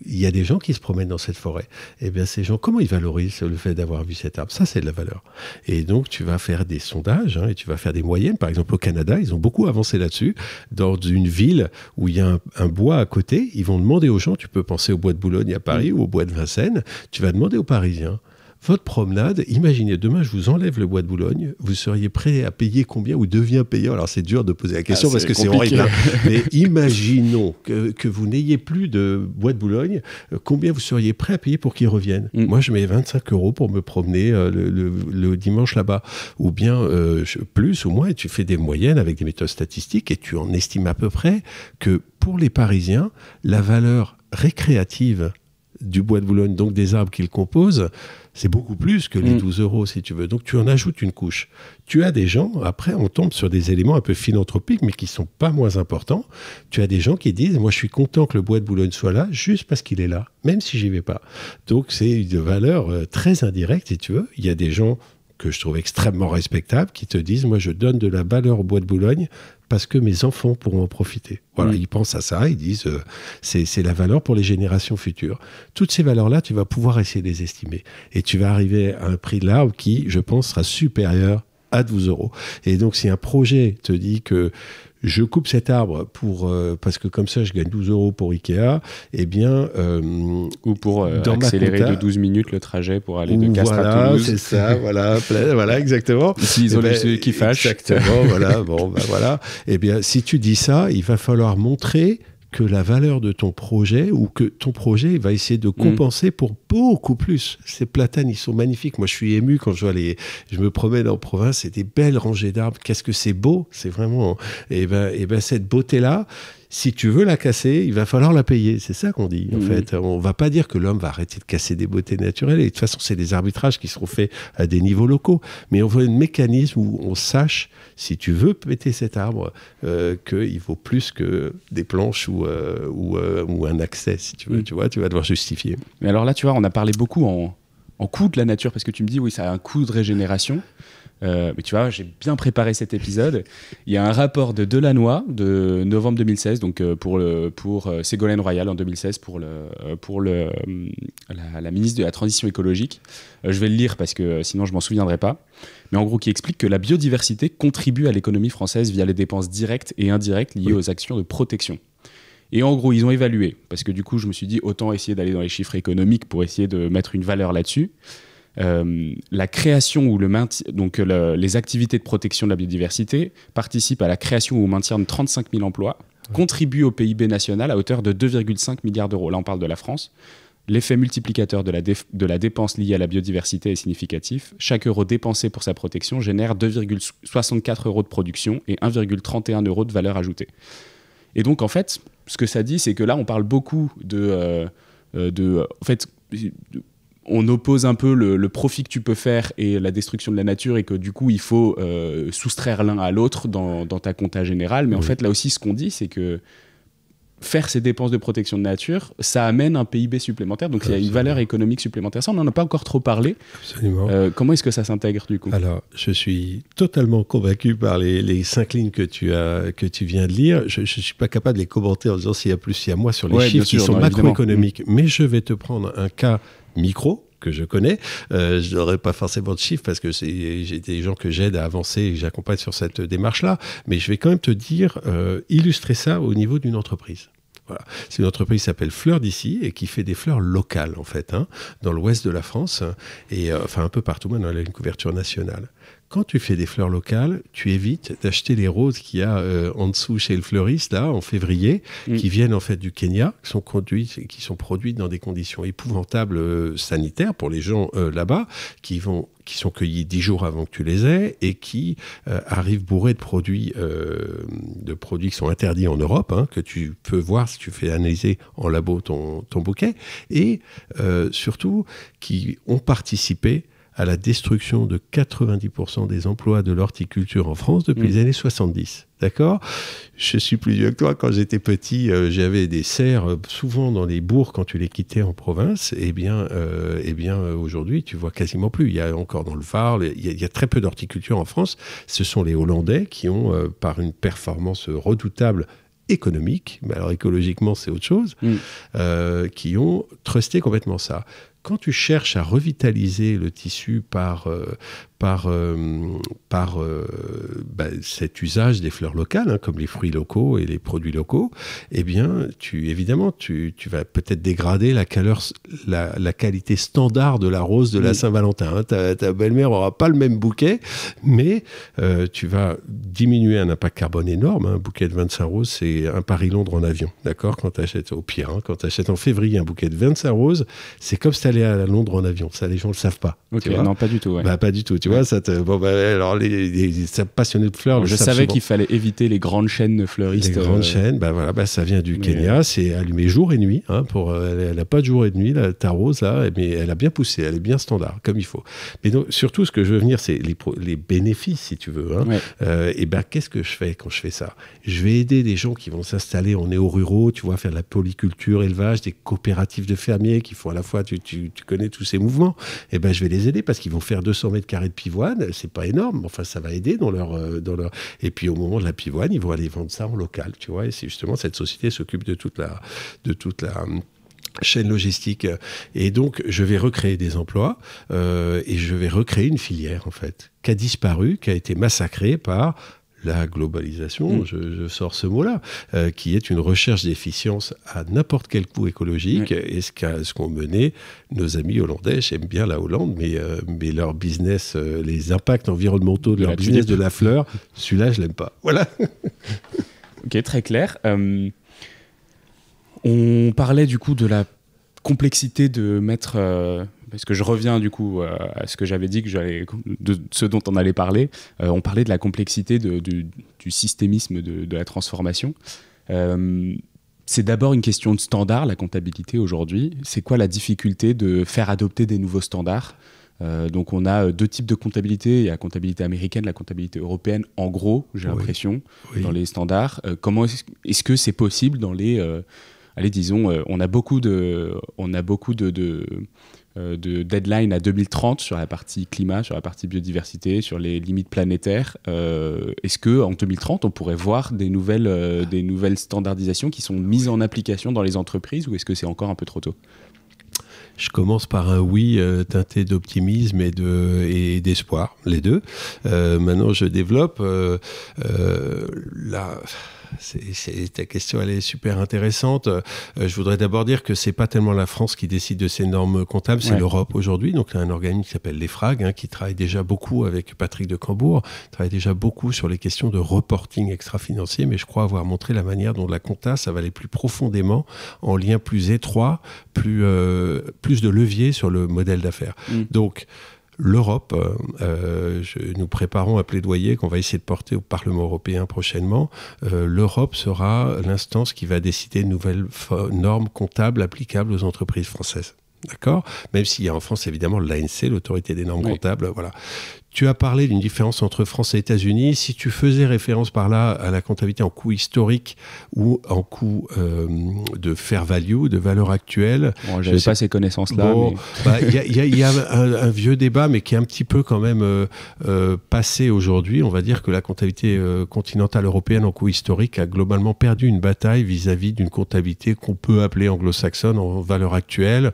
il y a des gens qui se promènent dans cette forêt. Eh bien, ces gens, comment ils valorisent le fait d'avoir vu cet arbre? Ça, c'est de la valeur. Et donc, tu vas faire des sondages et tu vas faire des moyennes. Par exemple, au Canada, ils ont beaucoup avancé là-dessus. Dans une ville où il y a un bois à côté, ils vont demander aux gens, tu peux penser au bois de Boulogne à Paris ou au bois de Vincennes, tu vas demander aux Parisiens, votre promenade, imaginez, demain je vous enlève le bois de Boulogne, vous seriez prêt à payer combien ou devient payant? Alors c'est dur de poser la question parce que c'est horrible. Mais imaginons que vous n'ayez plus de bois de Boulogne, combien vous seriez prêt à payer pour qu'il revienne? Moi je mets 25 € pour me promener le dimanche là-bas. Ou bien plus ou moins, et tu fais des moyennes avec des méthodes statistiques et tu en estimes à peu près que pour les Parisiens, la valeur récréative du bois de Boulogne, donc des arbres qu'il compose, c'est beaucoup plus que les 12 € si tu veux. Donc tu en ajoutes une couche. Tu as des gens, après on tombe sur des éléments un peu philanthropiques, mais qui ne sont pas moins importants. Tu as des gens qui disent, moi je suis content que le bois de Boulogne soit là, juste parce qu'il est là, même si j'y vais pas. Donc c'est une valeur très indirecte, si tu veux. Il y a des gens que je trouve extrêmement respectables, qui te disent, moi je donne de la valeur au bois de Boulogne parce que mes enfants pourront en profiter. Voilà, ils pensent à ça, ils disent, c'est la valeur pour les générations futures. Toutes ces valeurs-là, tu vas pouvoir essayer de les estimer. Et tu vas arriver à un prix de l'arbre qui, je pense, sera supérieur à 12 €. Et donc, si un projet te dit que je coupe cet arbre parce que comme ça je gagne 12 € pour Ikea, eh bien... ou pour accélérer de 12 minutes le trajet pour aller de Castres à Toulouse. C'est ça, voilà, exactement. Ici, ils ont ceux qui fâchent. Exactement, voilà, voilà. Eh bien, si tu dis ça, il va falloir montrer que la valeur de ton projet ou que ton projet va essayer de compenser pour beaucoup plus. Ces platanes, ils sont magnifiques. Moi, je suis ému quand je me promène en province, c'est des belles rangées d'arbres. Qu'est-ce que c'est beau! C'est vraiment... Et ben, cette beauté-là, si tu veux la casser, il va falloir la payer. C'est ça qu'on dit, en fait. On va pas dire que l'homme va arrêter de casser des beautés naturelles. Et de toute façon, c'est des arbitrages qui seront faits à des niveaux locaux. Mais on veut un mécanisme où on sache, si tu veux péter cet arbre, qu'il vaut plus que des planches ou un accès, si tu veux. Tu vois, tu vas devoir justifier. Mais alors là, tu vois, on a parlé beaucoup en coût de la nature, parce que tu me dis, oui, ça a un coût de régénération. Mais tu vois, j'ai bien préparé cet épisode. Il y a un rapport de Delannoy de novembre 2016, donc pour Ségolène Royal en 2016, pour la ministre de la Transition écologique. Je vais le lire parce que sinon je m'en souviendrai pas. Mais en gros, qui explique que la biodiversité contribue à l'économie française via les dépenses directes et indirectes liées aux actions de protection. Et en gros, ils ont évalué, parce que du coup, je me suis dit, autant essayer d'aller dans les chiffres économiques pour essayer de mettre une valeur là-dessus. La création ou le maintien, donc les activités de protection de la biodiversité participent à la création ou au maintien de 35 000 emplois, contribuent au PIB national à hauteur de 2,5 milliards d'euros. Là, on parle de la France. L'effet multiplicateur de la dépense liée à la biodiversité est significatif. Chaque euro dépensé pour sa protection génère 2,64 euros de production et 1,31 euros de valeur ajoutée. Et donc, en fait, ce que ça dit, c'est que là, on parle beaucoup en fait, on oppose un peu le profit que tu peux faire et la destruction de la nature, et que du coup, il faut soustraire l'un à l'autre dans ta compta générale. Mais en fait, là aussi, ce qu'on dit, c'est que faire ces dépenses de protection de nature, ça amène un PIB supplémentaire, donc il y a une valeur économique supplémentaire. Ça, on n'en a pas encore trop parlé. Absolument. Comment est-ce que ça s'intègre du coup ? Alors, je suis totalement convaincu par les 5 lignes que tu viens de lire. Je ne suis pas capable de les commenter en disant s'il y a plus, s'il y a moins sur les chiffres qui sont macroéconomiques. Mais je vais te prendre un cas micro que je connais. Je n'aurai pas forcément de chiffres parce que j'ai des gens que j'aide à avancer et que j'accompagne sur cette démarche-là. Mais je vais quand même te dire, illustrer ça au niveau d'une entreprise. Voilà. C'est une entreprise qui s'appelle Fleurs d'ici et qui fait des fleurs locales, en fait, dans l'ouest de la France et enfin un peu partout. Maintenant, elle a une couverture nationale. Quand tu fais des fleurs locales, tu évites d'acheter les roses qu'il y a en dessous chez le fleuriste, là, en février, qui viennent en fait du Kenya, qui sont produites dans des conditions épouvantables sanitaires pour les gens là-bas, qui sont cueillis 10 jours avant que tu les aies et qui arrivent bourrés de produits qui sont interdits en Europe, que tu peux voir si tu fais analyser en labo ton bouquet, et surtout qui ont participé à la destruction de 90% des emplois de l'horticulture en France depuis les années 70. D'accord ? Je suis plus vieux que toi. Quand j'étais petit, j'avais des serres souvent dans les bourgs quand tu les quittais en province. Eh bien, aujourd'hui, tu vois quasiment plus. Il y a encore dans le Var, il y a très peu d'horticulture en France. Ce sont les Hollandais qui ont, par une performance redoutable économique, mais alors écologiquement, c'est autre chose, qui ont trusté complètement ça. Quand tu cherches à revitaliser le tissu par cet usage des fleurs locales, comme les fruits locaux et les produits locaux, eh bien, tu vas peut-être dégrader la qualité standard de la rose de la Saint-Valentin. Ta belle-mère n'aura pas le même bouquet, mais tu vas diminuer un impact carbone énorme. Un bouquet de 25 roses, c'est un Paris-Londres en avion. D'accord ? Quand tu achètes au pire, quand tu achètes en février un bouquet de 25 roses, c'est comme si tu allais à Londres en avion. Ça, les gens ne le savent pas. Ok, non, pas du tout. Ouais. Pas du tout. Tu vois, alors les passionnés de fleurs. Je savais qu'il fallait éviter les grandes chaînes fleuristes. Les grandes chaînes, ça vient du Kenya. C'est allumé jour et nuit. Elle n'a pas de jour et de nuit, ta rose, là, mais elle a bien poussé. Elle est bien standard, comme il faut. Mais donc, surtout, ce que je veux venir, c'est les bénéfices, si tu veux. Qu'est-ce que je fais quand je fais ça ? Je vais aider des gens qui vont s'installer en néo-ruraux, tu vois, faire de la polyculture, élevage, des coopératives de fermiers qui font à la fois, tu connais tous ces mouvements. Je vais les aider parce qu'ils vont faire 200 mètres carrés de pivoine. C'est pas énorme, enfin ça va aider dans leur. Et puis au moment de la pivoine, ils vont aller vendre ça en local, tu vois. Et c'est justement cette société s'occupe de toute la chaîne logistique. Et donc je vais recréer des emplois et je vais recréer une filière en fait qui a disparu, qui a été massacrée par la globalisation, je sors ce mot-là, qui est une recherche d'efficience à n'importe quel coût écologique, et ce qu'ont mené nos amis hollandais. J'aime bien la Hollande, mais leur business, les impacts environnementaux de leur business de la fleur, celui-là, je l'aime pas. Voilà. Ok, très clair. On parlait du coup de la complexité de mettre... parce que je reviens du coup à ce que j'avais dit, de ce dont on allait parler. On parlait de la complexité du systémisme de la transformation. C'est d'abord une question de standard, la comptabilité aujourd'hui. C'est quoi la difficulté de faire adopter des nouveaux standards ? Donc on a deux types de comptabilité. Il y a la comptabilité américaine, la comptabilité européenne, en gros, j'ai l'impression, dans les standards. Comment est-ce que c'est possible dans les... allez, disons, on a beaucoup de deadline à 2030 sur la partie climat, sur la partie biodiversité, sur les limites planétaires. Est-ce qu'en 2030, on pourrait voir des nouvelles standardisations qui sont mises en application dans les entreprises, ou est-ce que c'est encore un peu trop tôt ? Je commence par un oui teinté d'optimisme et d'espoir, les deux. Maintenant, je développe Ta question, elle est super intéressante. Je voudrais d'abord dire que c'est pas tellement la France qui décide de ces normes comptables, c'est l'Europe aujourd'hui. Donc, il y a un organisme qui s'appelle l'EFRAG, qui travaille déjà beaucoup avec Patrick de Cambourg, travaille déjà beaucoup sur les questions de reporting extra-financier, mais je crois avoir montré la manière dont la compta, ça va aller plus profondément, en lien plus étroit, plus de levier sur le modèle d'affaires. Donc, l'Europe, nous préparons un plaidoyer qu'on va essayer de porter au Parlement européen prochainement. L'Europe sera l'instance qui va décider de nouvelles normes comptables applicables aux entreprises françaises. D'accord ? Même s'il y a en France, évidemment, l'ANC, l'autorité des normes comptables. Voilà. Tu as parlé d'une différence entre France et États-Unis. Si tu faisais référence par là à la comptabilité en coût historique ou en coût de fair value, de valeur actuelle... Bon, je n'avais pas ces connaissances-là. Il y a un vieux débat, mais qui est un petit peu quand même passé aujourd'hui. On va dire que la comptabilité continentale européenne en coût historique a globalement perdu une bataille vis-à-vis d'une comptabilité qu'on peut appeler anglo-saxonne en valeur actuelle.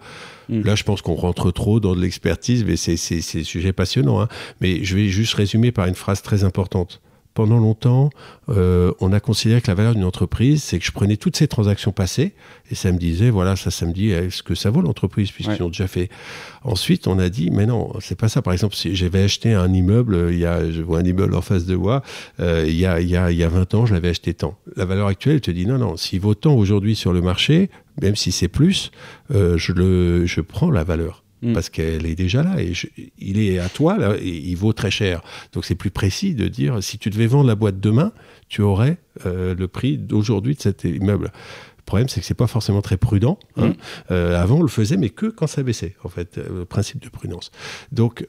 Là, je pense qu'on rentre trop dans de l'expertise, mais c'est un sujet passionnant. Mais je vais juste résumer par une phrase très importante. Pendant longtemps, on a considéré que la valeur d'une entreprise, c'est que je prenais toutes ces transactions passées et ça me disait, voilà, ça me dit est-ce que ça vaut l'entreprise puisqu'ils ont déjà fait. Ensuite, on a dit, mais non, c'est pas ça. Par exemple, si j'avais acheté un immeuble, je vois un immeuble en face de moi, il y a 20 ans, je l'avais acheté tant. La valeur actuelle, elle te dit, non, s'il vaut tant aujourd'hui sur le marché, même si c'est plus, je prends la valeur. Parce qu'elle est déjà là et il est à toi là, et il vaut très cher. Donc c'est plus précis de dire si tu devais vendre la boîte demain, tu aurais le prix d'aujourd'hui de cet immeuble. Le problème, c'est que c'est pas forcément très prudent. Avant, on le faisait, mais que quand ça baissait, en fait, le principe de prudence. Donc,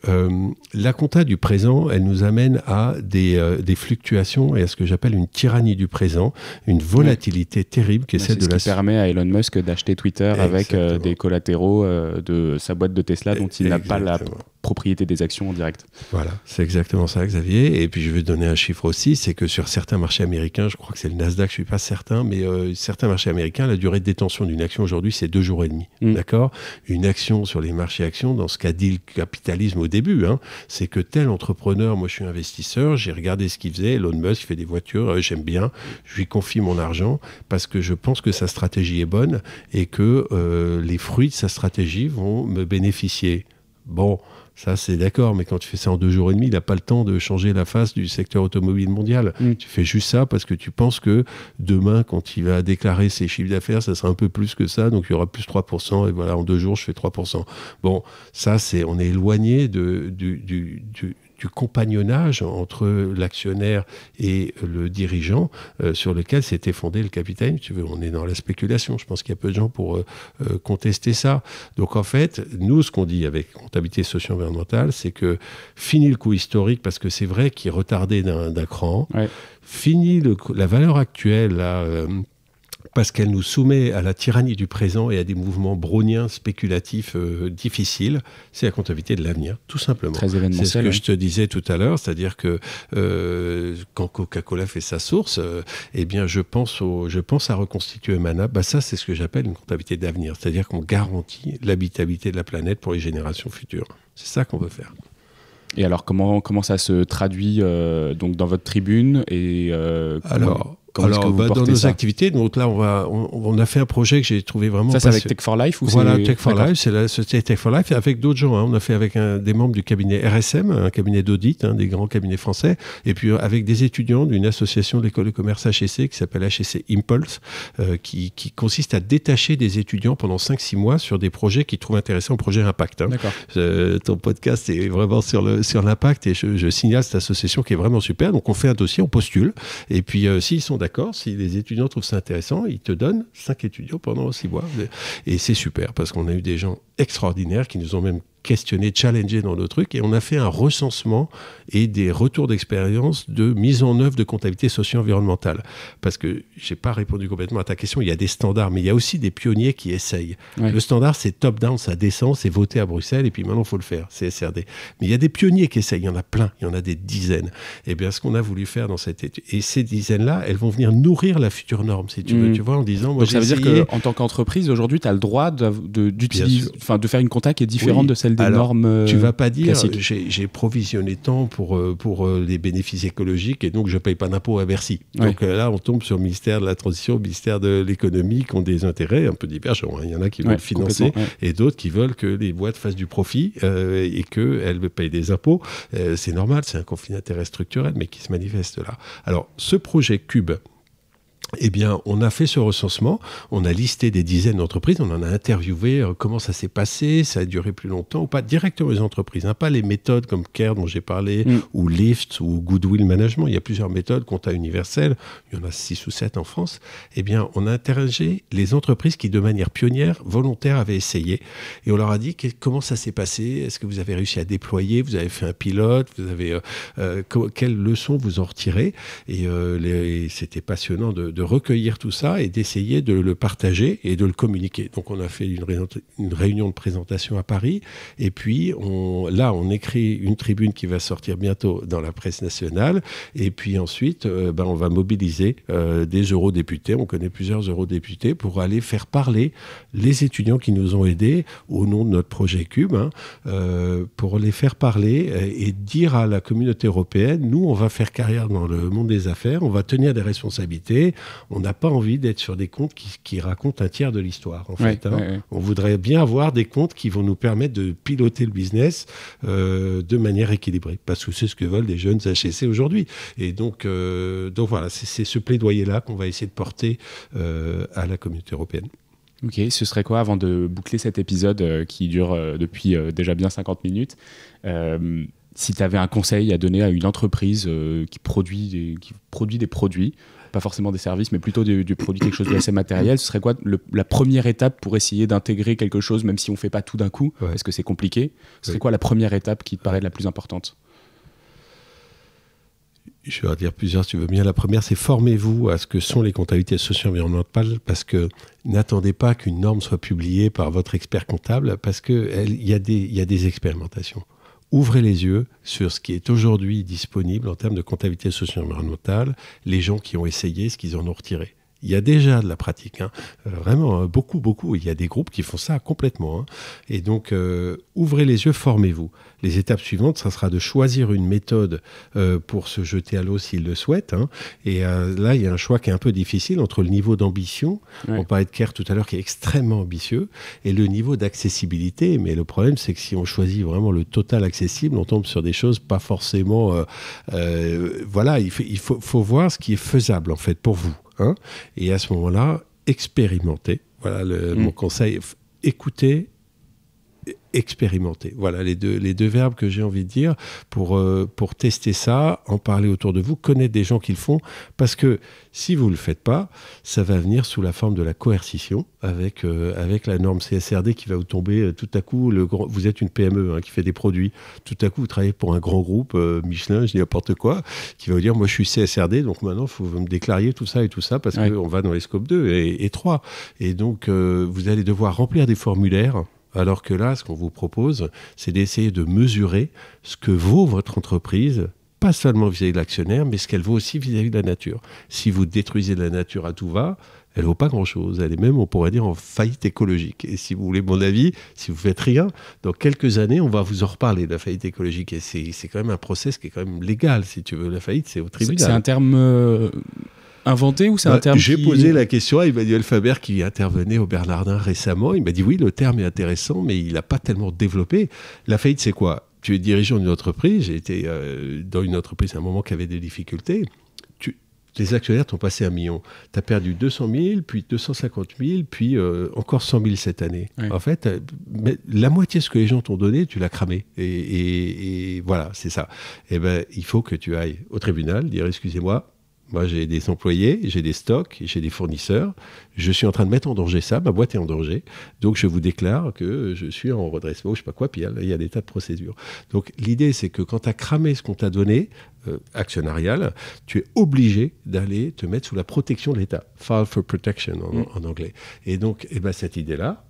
la compta du présent, elle nous amène à des fluctuations et à ce que j'appelle une tyrannie du présent, une volatilité terrible qui est celle de la... C'est ce qui permet à Elon Musk d'acheter Twitter avec des collatéraux de sa boîte de Tesla dont il n'a pas la propriété des actions en direct. Voilà, c'est exactement ça, Xavier. Et puis, je vais donner un chiffre aussi, c'est que sur certains marchés américains, je crois que c'est le Nasdaq, je suis pas certain, mais certains marchés américains, la durée de détention d'une action aujourd'hui, c'est 2 jours et demi. D'accord ? Une action sur les marchés actions, dans ce qu'a dit le capitalisme au début, c'est que tel entrepreneur, moi je suis investisseur, j'ai regardé ce qu'il faisait, Elon Musk il fait des voitures, j'aime bien, je lui confie mon argent parce que je pense que sa stratégie est bonne et que les fruits de sa stratégie vont me bénéficier. Bon, ça c'est d'accord, mais quand tu fais ça en 2 jours et demi, il n'a pas le temps de changer la face du secteur automobile mondial. Tu fais juste ça parce que tu penses que demain, quand il va déclarer ses chiffres d'affaires, ça sera un peu plus que ça, donc il y aura plus 3%, et voilà, en 2 jours, je fais 3%. Bon, ça, on est éloigné du compagnonnage entre l'actionnaire et le dirigeant sur lequel s'était fondé le capitalisme. Tu veux, on est dans la spéculation. Je pense qu'il y a peu de gens pour contester ça. Donc en fait, nous, ce qu'on dit avec comptabilité socio-environnementale, c'est que fini le coût historique, parce que c'est vrai qu'il est retardé d'un cran. Fini la valeur actuelle, là, parce qu'elle nous soumet à la tyrannie du présent et à des mouvements browniens spéculatifs difficiles, c'est la comptabilité de l'avenir, tout simplement. Très événementiel. C'est ce que je te disais tout à l'heure, c'est-à-dire que quand Coca-Cola fait sa source, eh bien, je pense à reconstituer Mana. Ça, c'est ce que j'appelle une comptabilité d'avenir, c'est-à-dire qu'on garantit l'habitabilité de la planète pour les générations futures. C'est ça qu'on veut faire. Et alors, comment ça se traduit donc dans votre tribune et dans nos activités, donc là, on a fait un projet que j'ai trouvé vraiment... Ça, c'est avec Tech for Life ou Voilà, Tech for Life, c'est la société Tech for Life, avec d'autres gens. On a fait avec des membres du cabinet RSM, un cabinet d'audit, des grands cabinets français, et puis avec des étudiants d'une association de l'école de commerce HEC qui s'appelle HEC Impulse, qui consiste à détacher des étudiants pendant 5-6 mois sur des projets qu'ils trouvent intéressants, projets impact. D'accord. Ton podcast est vraiment sur l'impact, et je signale cette association qui est vraiment super. Donc on fait un dossier, on postule, et puis s'ils sont d'accord, si les étudiants trouvent ça intéressant, ils te donnent 5 étudiants pendant 6 mois. Et c'est super, parce qu'on a eu des gens extraordinaires qui nous ont même questionner, challenger dans nos trucs, et on a fait un recensement et des retours d'expérience de mise en œuvre de comptabilité socio-environnementale. Parce que j'ai pas répondu complètement à ta question, il y a des standards, mais il y a aussi des pionniers qui essayent. Ouais. Le standard, c'est top-down, ça descend, c'est voté à Bruxelles, et puis maintenant, il faut le faire, c'est SRD. Mais il y a des pionniers qui essayent, il y en a plein, il y en a des dizaines. Et bien, ce qu'on a voulu faire dans cette étude, et ces dizaines-là, elles vont venir nourrir la future norme, si tu veux, tu vois, en disant... Moi, donc ça veut dire qu'en tant qu'entreprise, aujourd'hui, tu as le droit de faire une compta qui est différente de celle celle des normes tu vas pas dire classiques. j'ai provisionné tant pour les bénéfices écologiques et donc je paye pas d'impôts à Bercy. Ouais. Donc là, on tombe sur le ministère de la Transition, le ministère de l'Économie qui ont des intérêts un peu divergents. Il y en a qui veulent financer et d'autres qui veulent que les boîtes fassent du profit et qu'elles payent des impôts. C'est normal, c'est un conflit d'intérêts structurel, mais qui se manifeste là. Alors, ce projet Cube, eh bien, on a fait ce recensement, on a listé des dizaines d'entreprises, on en a interviewé comment ça s'est passé, ça a duré plus longtemps ou pas, directement les entreprises, hein, pas les méthodes comme CARE dont j'ai parlé, ou Lift, ou Goodwill Management. Il y a plusieurs méthodes, compta universel, il y en a 6 ou 7 en France. Eh bien, on a interrogé les entreprises qui, de manière pionnière, volontaire, avaient essayé. Et on leur a dit comment ça s'est passé, est-ce que vous avez réussi à déployer, vous avez fait un pilote, vous avez quelles leçons vous en retirez. Et c'était passionnant de recueillir tout ça et d'essayer de le partager et de le communiquer. Donc on a fait une réunion de présentation à Paris et puis on écrit une tribune qui va sortir bientôt dans la presse nationale et puis ensuite on va mobiliser des eurodéputés, on connaît plusieurs eurodéputés pour aller faire parler les étudiants qui nous ont aidés au nom de notre projet Cube, pour les faire parler et dire à la communauté européenne, nous on va faire carrière dans le monde des affaires, on va tenir des responsabilités. On n'a pas envie d'être sur des comptes qui racontent un tiers de l'histoire, en fait. On voudrait bien avoir des comptes qui vont nous permettre de piloter le business de manière équilibrée, parce que c'est ce que veulent les jeunes HEC aujourd'hui. Et donc voilà, c'est ce plaidoyer-là qu'on va essayer de porter à la communauté européenne. Ok, ce serait quoi, avant de boucler cet épisode qui dure depuis déjà bien 50 minutes, si tu avais un conseil à donner à une entreprise qui produit des produits, pas forcément des services, mais plutôt du produit, quelque chose de assez matériel, ce serait quoi la première étape pour essayer d'intégrer quelque chose, même si on ne fait pas tout d'un coup, parce que c'est compliqué. Ce serait quoi la première étape qui te paraît la plus importante ? Je vais en dire plusieurs, si tu veux bien. La première, c'est formez-vous à ce que sont les comptabilités socio-environnementales, parce que n'attendez pas qu'une norme soit publiée par votre expert comptable, parce qu'il y a des expérimentations. Ouvrez les yeux sur ce qui est aujourd'hui disponible en termes de comptabilité socio-environnementale, les gens qui ont essayé, ce qu'ils en ont retiré. Il y a déjà de la pratique, vraiment beaucoup. Il y a des groupes qui font ça complètement. Et donc, ouvrez les yeux, formez-vous. Les étapes suivantes, ça sera de choisir une méthode pour se jeter à l'eau s'ils le souhaitent. Et là, il y a un choix qui est un peu difficile entre le niveau d'ambition, on parlait de CARE tout à l'heure, qui est extrêmement ambitieux, et le niveau d'accessibilité. Mais le problème, c'est que si on choisit vraiment le total accessible, on tombe sur des choses pas forcément... voilà, il faut voir ce qui est faisable, en fait, pour vous. Et à ce moment-là, expérimentez. Voilà mon conseil. Écoutez, expérimenter. Voilà les deux verbes que j'ai envie de dire pour tester ça, en parler autour de vous, connaître des gens qui le font, parce que si vous ne le faites pas, ça va venir sous la forme de la coercition avec la norme CSRD qui va vous tomber tout à coup. Vous êtes une PME qui fait des produits, tout à coup vous travaillez pour un grand groupe, Michelin, je dis n'importe quoi, qui va vous dire moi je suis CSRD, donc maintenant il faut que vous me déclariez tout ça parce qu'on va dans les scopes 2 et 3. Et donc vous allez devoir remplir des formulaires. Alors que là, ce qu'on vous propose, c'est d'essayer de mesurer ce que vaut votre entreprise, pas seulement vis-à-vis de l'actionnaire, mais ce qu'elle vaut aussi vis-à-vis de la nature. Si vous détruisez la nature à tout va, elle ne vaut pas grand-chose. Elle est même, on pourrait dire, en faillite écologique. Et si vous voulez mon avis, si vous ne faites rien, dans quelques années, on va vous en reparler de la faillite écologique. Et c'est quand même un process qui est quand même légal, si tu veux. La faillite, c'est au tribunal. C'est un terme... inventé ou c'est un terme J'ai posé la question à Emmanuel Faber qui intervenait au Bernardin récemment. Il m'a dit oui, le terme est intéressant, mais il n'a pas tellement développé. La faillite, c'est quoi ? Tu es dirigeant d'une entreprise. J'ai été dans une entreprise à un moment qui avait des difficultés. Les actionnaires t'ont passé 1 million. Tu as perdu 200 000, puis 250 000, puis encore 100 000 cette année. Oui. En fait, la moitié de ce que les gens t'ont donné, tu l'as cramé. Et voilà, c'est ça. Eh ben, il faut que tu ailles au tribunal, dire excusez-moi, moi, j'ai des employés, j'ai des stocks, j'ai des fournisseurs. Je suis en train de mettre en danger ça, ma boîte est en danger. Donc, je vous déclare que je suis en redressement, je ne sais pas quoi, puis il y a des tas de procédures. Donc, l'idée, c'est que quand tu as cramé ce qu'on t'a donné, actionnarial, tu es obligé d'aller te mettre sous la protection de l'État. File for protection en anglais. Et donc, cette idée-là,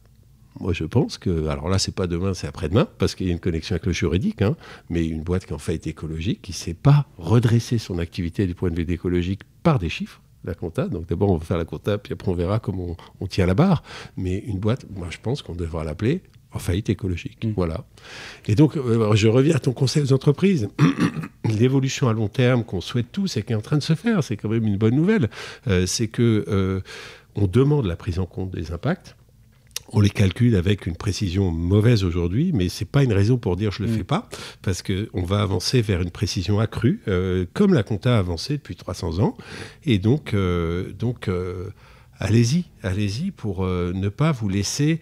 moi, je pense que, alors là, c'est pas demain, c'est après-demain, parce qu'il y a une connexion avec le juridique, mais une boîte qui est en faillite écologique, qui ne sait pas redresser son activité du point de vue écologique par des chiffres, la compta. Donc d'abord, on va faire la compta, puis après, on verra comment on tient la barre. Mais une boîte, moi, je pense qu'on devra l'appeler en faillite écologique. Voilà. Et donc, je reviens à ton conseil aux entreprises. L'évolution à long terme qu'on souhaite tous et qui est en train de se faire, c'est quand même une bonne nouvelle. C'est que on demande la prise en compte des impacts. On les calcule avec une précision mauvaise aujourd'hui, mais ce n'est pas une raison pour dire je ne le fais pas, parce qu'on va avancer vers une précision accrue, comme la compta a avancé depuis 300 ans. Et donc allez-y pour ne pas vous laisser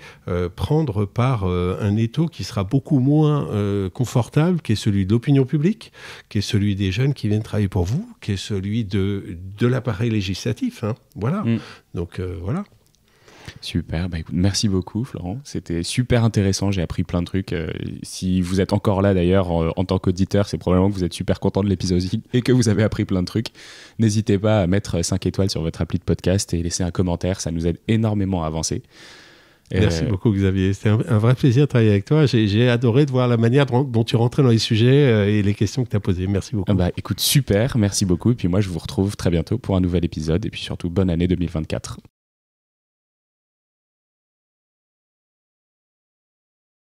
prendre par un étau qui sera beaucoup moins confortable, qui est celui de l'opinion publique, qui est celui des jeunes qui viennent travailler pour vous, qui est celui de l'appareil législatif. Hein. Voilà. Donc voilà. Super, écoute, merci beaucoup Florent, c'était super intéressant, j'ai appris plein de trucs. Si vous êtes encore là d'ailleurs en tant qu'auditeur, c'est probablement que vous êtes super content de l'épisode et que vous avez appris plein de trucs. N'hésitez pas à mettre 5 étoiles sur votre appli de podcast et laisser un commentaire, ça nous aide énormément à avancer. Merci beaucoup Xavier, c'était un vrai plaisir de travailler avec toi. J'ai adoré de voir la manière dont tu rentrais dans les sujets et les questions que tu as posées. Merci beaucoup. Écoute, super, merci beaucoup. Et puis moi je vous retrouve très bientôt pour un nouvel épisode et puis surtout bonne année 2024.